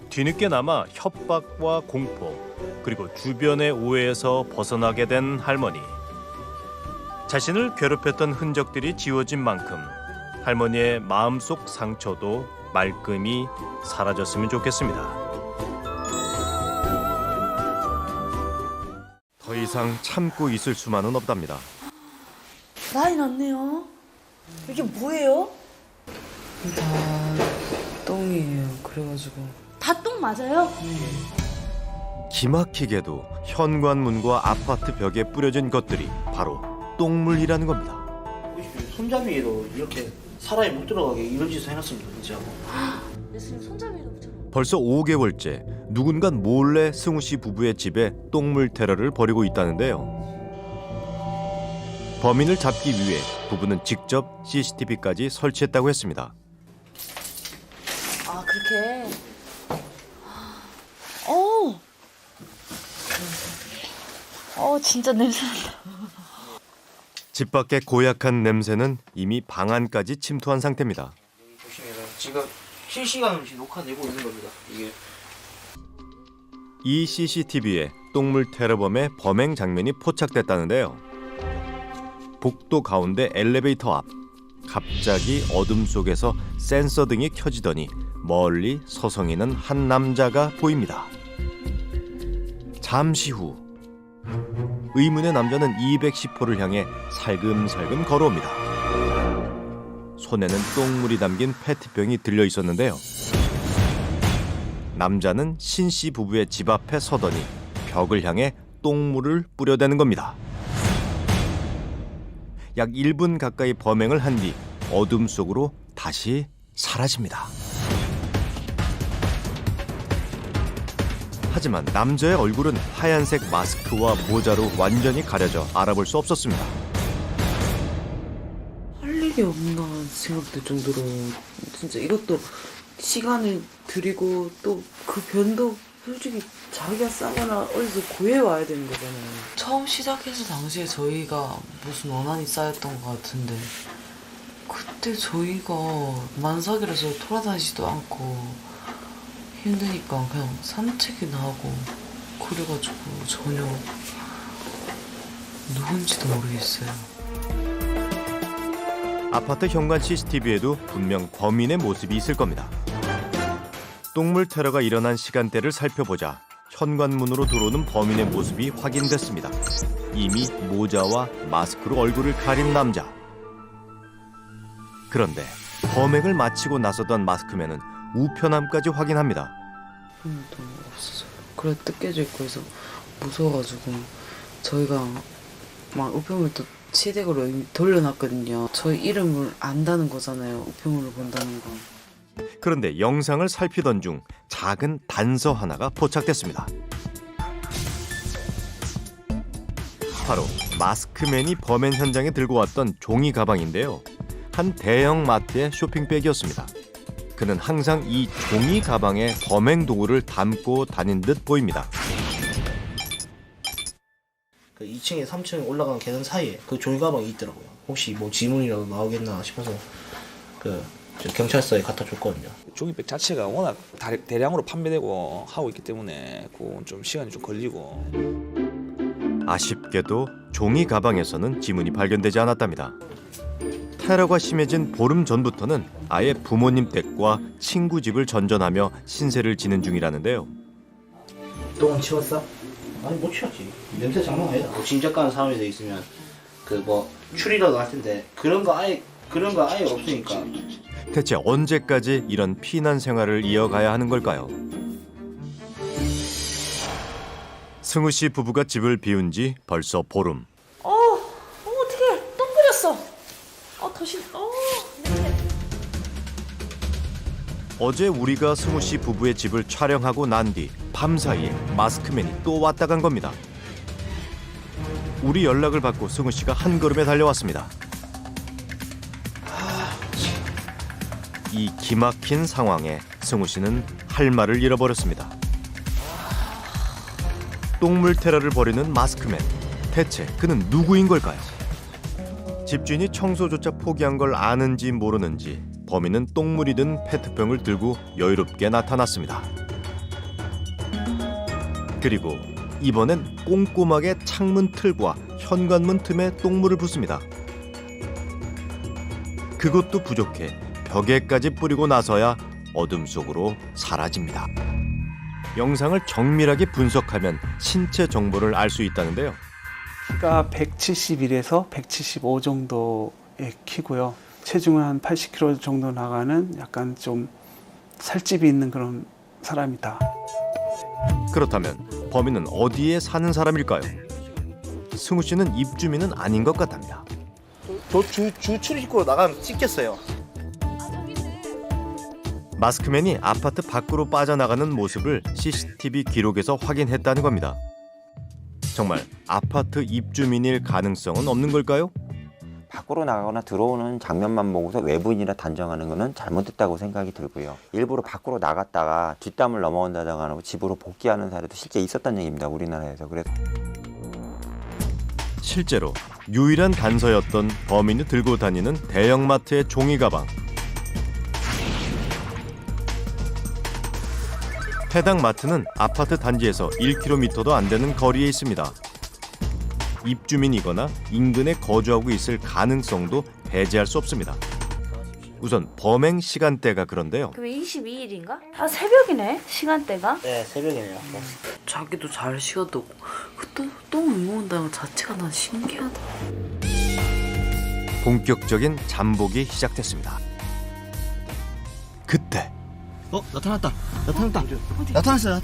뒤늦게나마 협박과 공포 그리고 주변의 오해에서 벗어나게 된 할머니. 자신을 괴롭혔던 흔적들이 지워진 만큼 할머니의 마음속 상처도 말끔히 사라졌으면 좋겠습니다. 더 이상 참고 있을 수만은 없답니다. 많이 났네요. 이게 뭐예요? 다 똥이에요. 그래가지고. 다 똥 맞아요? 기막히게도 현관문과 아파트 벽에 뿌려진 것들이 바로 똥물이라는 겁니다. 손잡이로 이렇게 사람이 못 들어가게 이런 짓을 해놨습니다. 진짜. 손잡이도 붙여놓은. 벌써 5개월째 누군가 몰래 승우 씨 부부의 집에 똥물 테러를 벌이고 있다는데요. 범인을 잡기 위해 부부는 직접 CCTV까지 설치했다고 했습니다. 아 그렇게. 진짜 냄새 난다. 집 밖의 고약한 냄새는 이미 방 안까지 침투한 상태입니다. 보시면 지금 실시간으로 녹화되고 있는 겁니다. 이게. 이 CCTV에 똥물 테러범의 범행 장면이 포착됐다는데요. 복도 가운데 엘리베이터 앞. 갑자기 어둠 속에서 센서 등이 켜지더니 멀리 서성이는 한 남자가 보입니다. 잠시 후 의문의 남자는 210호를 향해 살금살금 걸어옵니다. 손에는 똥물이 담긴 페트병이 들려 있었는데요. 남자는 신 씨 부부의 집 앞에 서더니 벽을 향해 똥물을 뿌려대는 겁니다. 약 1분 가까이 범행을 한 뒤 어둠 속으로 다시 사라집니다. 하지만 남자의 얼굴은 하얀색 마스크와 모자로 완전히 가려져 알아볼 수 없었습니다. 할 일이 없나 생각될 정도로 진짜 이것도 시간을 들이고 또 그 변도 솔직히 자기가 싸거나 어디서 구해와야 되는 거잖아요. 처음 시작해서 당시에 저희가 무슨 원한이 쌓였던 것 같은데 그때 저희가 만삭이라서 돌아다니지도 않고 힘드니까 그냥 산책이나 하고 그래가지고 전혀 누군지도 모르겠어요. 아파트 현관 CCTV에도 분명 범인의 모습이 있을 겁니다. 똥물 테러가 일어난 시간대를 살펴보자 현관문으로 들어오는 범인의 모습이 확인됐습니다. 이미 모자와 마스크로 얼굴을 가린 남자. 그런데 범행을 마치고 나서던 마스크맨은 우편함까지 확인합니다. 또 없어서 그래 뜯겨져 있고 해서 무서워가지고 저희가 막 우편물 또 시댁으로 돌려놨거든요. 저희 이름을 안다는 거잖아요. 우편물을 본다는 건. 그런데 영상을 살피던 중 작은 단서 하나가 포착됐습니다. 바로 마스크맨이 범행 현장에 들고 왔던 종이 가방인데요. 한 대형 마트의 쇼핑백이었습니다. 그는 항상 이 종이 가방에 범행 도구를 담고 다닌 듯 보입니다. 그 2층에 3층 올라간 계단 사이에 그 종이 가방이 있더라고요. 혹시 뭐 지문이라도 나오겠나 싶어서 저 경찰서에 갖다 줬거든요. 종이백 자체가 워낙 대량으로 판매되고 하고 있기 때문에 그건 좀 시간이 좀 걸리고. 아쉽게도 종이 가방에서는 지문이 발견되지 않았답니다. 테러가 심해진 보름 전부터는 아예 부모님 댁과 친구 집을 전전하며 신세를 지는 중이라는데요. 똥은 치웠어? 아니 못 치웠지. 냄새 장난 아니다. 뭐 진작 가는 사람이 돼 있으면 그 뭐 추리라도 할 텐데 그런 거 아예 없으니까. 대체 언제까지 이런 피난 생활을 이어가야 하는 걸까요? 승우 씨 부부가 집을 비운 지 벌써 보름. 어떡해. 똥 뿌렸어. 어제 우리가 승우 씨 부부의 집을 촬영하고 난 뒤 밤사이에 마스크맨이 또 왔다 간 겁니다. 우리 연락을 받고 승우 씨가 한 걸음에 달려왔습니다. 이 기막힌 상황에 승우 씨는 할 말을 잃어버렸습니다. 똥물 테러를 벌이는 마스크맨. 대체 그는 누구인 걸까요? 집주인이 청소조차 포기한 걸 아는지 모르는지 범인은 똥물이 든 페트병을 들고 여유롭게 나타났습니다. 그리고 이번엔 꼼꼼하게 창문 틀과 현관문 틈에 똥물을 붓습니다. 그것도 부족해 벽에까지 뿌리고 나서야 어둠 속으로 사라집니다. 영상을 정밀하게 분석하면 신체 정보를 알 수 있다는데요. 키가 171에서 175 정도의 키고요. 체중은 한 80kg 정도 나가는 약간 좀 살집이 있는 그런 사람이다. 그렇다면 범인은 어디에 사는 사람일까요? 승우 씨는 입주민은 아닌 것 같답니다. 주 출입구로 나가면 찍혔어요. 마스크맨이 아파트 밖으로 빠져나가는 모습을 CCTV 기록에서 확인했다는 겁니다. 정말 아파트 입주민일 가능성은 없는 걸까요? 밖으로 나가거나 들어오는 장면만 보고서 외부인이라 단정하는 것은 잘못됐다고 생각이 들고요. 일부러 밖으로 나갔다가 뒷담을 넘어온다거나 하고 집으로 복귀하는 사례도 실제 있었다는 얘기입니다. 우리나라에서. 그래서 실제로 유일한 단서였던 범인이 들고 다니는 대형마트의 종이 가방. 해당 마트는 아파트 단지에서 1km도 안 되는 거리에 있습니다. 입주민이거나 인근에 거주하고 있을 가능성도 배제할 수 없습니다. 우선 범행 시간대가 그런데요. 그럼 22일인가? 아 새벽이네 시간대가? 네 새벽이네요. 자기도 잘 쉬어도 그때 똥을 모은다는 것 자체가 난 신기하다. 본격적인 잠복이 시작됐습니다. 그때 나타났다. 나타났어.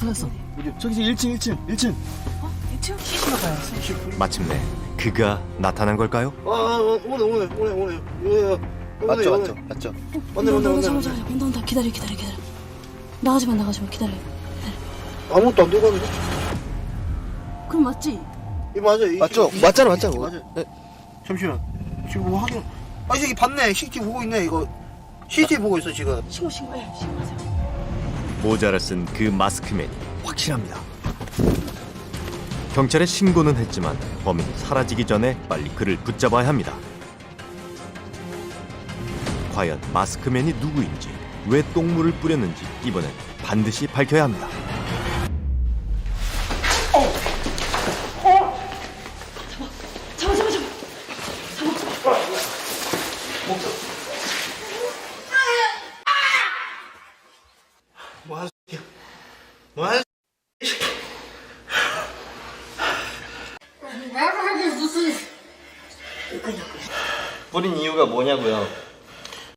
저기서 1층. 1층? 시추? 시추로 가야지. 마침내 그가 나타난 걸까요? 오늘. 맞죠. 오늘. 온다. 기다려. 나가지 마. 기다려. 아무것도 안 되거든요. 그럼 맞지? 맞죠? 맞잖아. 네. 잠시만. 지금 뭐 하긴. 저기 봤네. CCTV 보고 있네. 이거 CCTV 보고 있어 지금. 신고하세요. 모자를 쓴 그 마스크맨이 확실합니다. 경찰에 신고는 했지만 범인이 사라지기 전에 빨리 그를 붙잡아야 합니다. 과연 마스크맨이 누구인지, 왜 똥물을 뿌렸는지 이번엔 반드시 밝혀야 합니다. 뭐하는 뿌린 이유가 뭐냐고요?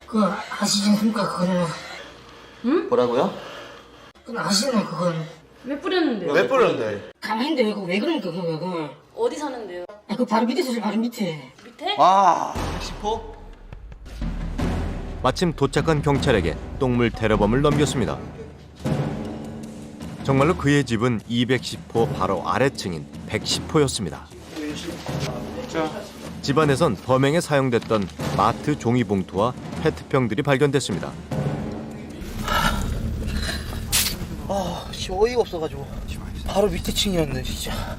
그 아시지 않습니까 그거는? 응? 뭐라고요? 그 아시나 그걸? 왜 뿌렸는데요? 왜 뿌렸는데? 가만히 있는데 왜 그러니까 그거? 어디 사는데요? 그 바로 밑에 바로 밑에. 밑에? 와, 10호? 마침 도착한 경찰에게 똥물 테러범을 넘겼습니다. 정말로 그의 집은 210호 바로 아래층인 110호였습니다. 집안에선 범행에 사용됐던 마트 종이봉투와 페트병들이 발견됐습니다. 어이가 없어가지고 바로 밑에 층이었네 진짜.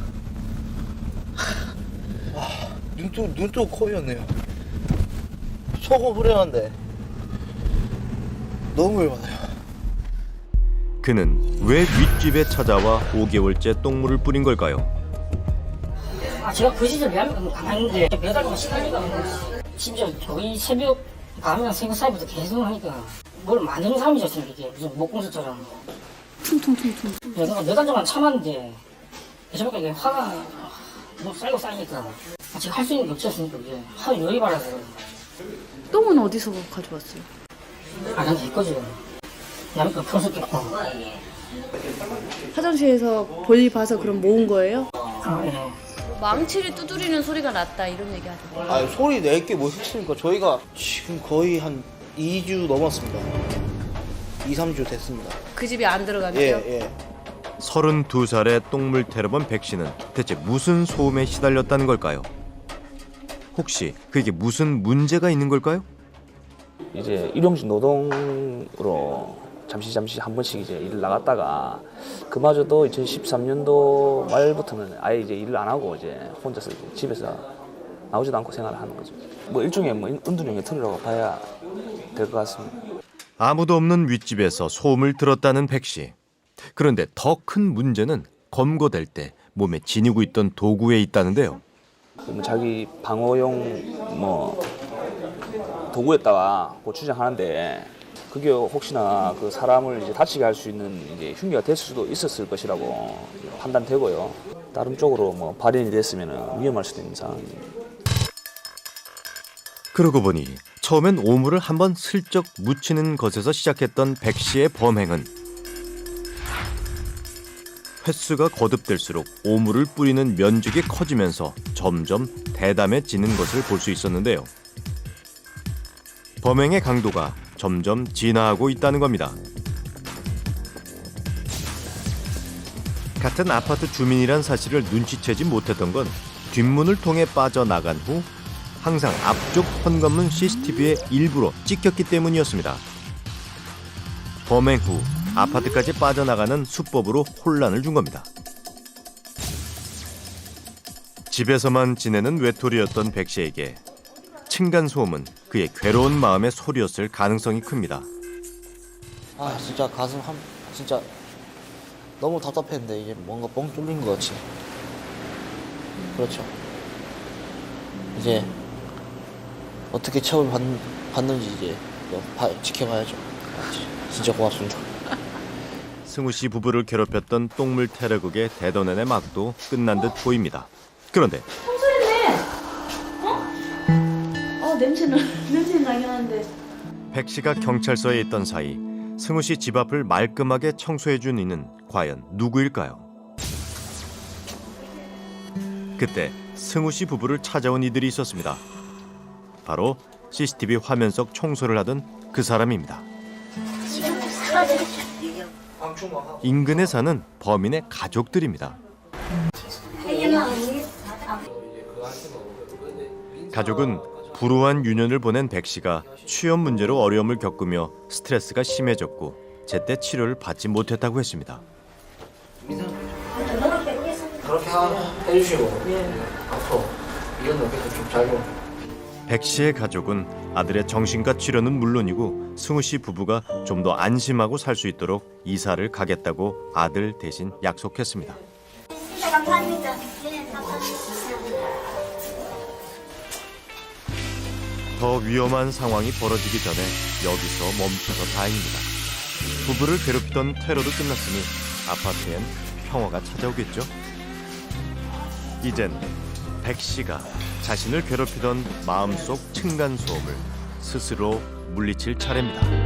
눈도 코였네요. 속은 후련한데 너무 열받아요. 그는 왜 윗집에 찾아와 5개월째 똥물을 뿌린 걸까요? 제가 그 시절 미안하면 가만히 있는데 몇 달간 시간이가 심지어 거의 새벽 밤이나 새벽 사이부터 계속 하니까 뭘 만드는 사람이셨어요. 이게 무슨 목공소처럼 퉁퉁퉁퉁 내가 몇 달 동안 참았는데 저녁에 이게 화가 너무 쌓이니까 제가 할 수 있는 게 없었으니까 이제 하루 열이 받아서. 똥은 어디서 가져왔어요? 난 있거든. 남의 거 풀었겠고. 화장실에서 볼일 봐서 그럼 모은 거예요? 네. 망치를 두드리는 소리가 났다 이런 얘기 하던데. 소리 낼게 뭐 했으니까 저희가 지금 거의 한 2주 넘었습니다. 2, 3주 됐습니다. 그 집에 안 들어가면요? 예. 32살의 똥물 테러범 백 씨는 대체 무슨 소음에 시달렸다는 걸까요? 혹시 그에게 무슨 문제가 있는 걸까요? 이제 일용직 노동으로 잠시 한 번씩 이제 일을 나갔다가 그마저도 2013년도 말부터는 아예 이제 일을 안 하고 이제 혼자서 이제 집에서 나오지도 않고 생활을 하는 거죠. 뭐 일종의 은둔형의 틀이라고 봐야 될 것 같습니다. 아무도 없는 윗집에서 소음을 들었다는 백 씨. 그런데 더 큰 문제는 검거될 때 몸에 지니고 있던 도구에 있다는데요. 자기 방어용 도구에다가 주장하는데 그게 혹시나 그 사람을 이제 다치게 할 수 있는 이제 흉기가 될 수도 있었을 것이라고 판단되고요. 다른 쪽으로 발현이 됐으면 위험할 수도 있는 상황입니다. 그러고 보니 처음엔 오물을 한번 슬쩍 묻히는 것에서 시작했던 백 씨의 범행은 횟수가 거듭될수록 오물을 뿌리는 면적이 커지면서 점점 대담해지는 것을 볼 수 있었는데요. 범행의 강도가 점점 진화하고 있다는 겁니다. 같은 아파트 주민이란 사실을 눈치채지 못했던 건 뒷문을 통해 빠져나간 후 항상 앞쪽 현관문 CCTV에 일부러 찍혔기 때문이었습니다. 범행 후 아파트까지 빠져나가는 수법으로 혼란을 준 겁니다. 집에서만 지내는 외톨이였던 백 씨에게 층간소음은 그의 괴로운 마음의 소리였을 가능성이 큽니다. 진짜 가슴 진짜 너무 답답했는데 이제 뭔가 뻥 뚫린 것 같이. 그렇죠. 이제 어떻게 처벌 받는지 이제 지켜봐야죠. 진짜 고맙습니다. 승우 씨 부부를 괴롭혔던 똥물 테러극의 대도난의 막도 끝난 듯 보입니다. 그런데 청소했네. 냄새 나긴 하는데. 백 씨가 경찰서에 있던 사이 승우 씨 집 앞을 말끔하게 청소해준 이는 과연 누구일까요? 그때 승우 씨 부부를 찾아온 이들이 있었습니다. 바로 CCTV 화면 속 청소를 하던 그 사람입니다. 인근에 사는 범인의 가족들입니다. 가족은 불우한 유년을 보낸 백 씨가 취업 문제로 어려움을 겪으며 스트레스가 심해졌고 제때 치료를 받지 못했다고 했습니다. 그렇게 해주시고 앞으로 이런 노래도 좀 잘. 백 씨의 가족은 아들의 정신과 치료는 물론이고 승우 씨 부부가 좀 더 안심하고 살 수 있도록 이사를 가겠다고 아들 대신 약속했습니다. 감사합니다. 더 위험한 상황이 벌어지기 전에 여기서 멈춰서 다행입니다. 부부를 괴롭히던 테러도 끝났으니 아파트엔 평화가 찾아오겠죠. 이젠 백 씨가 자신을 괴롭히던 마음속 층간소음을 스스로 물리칠 차례입니다.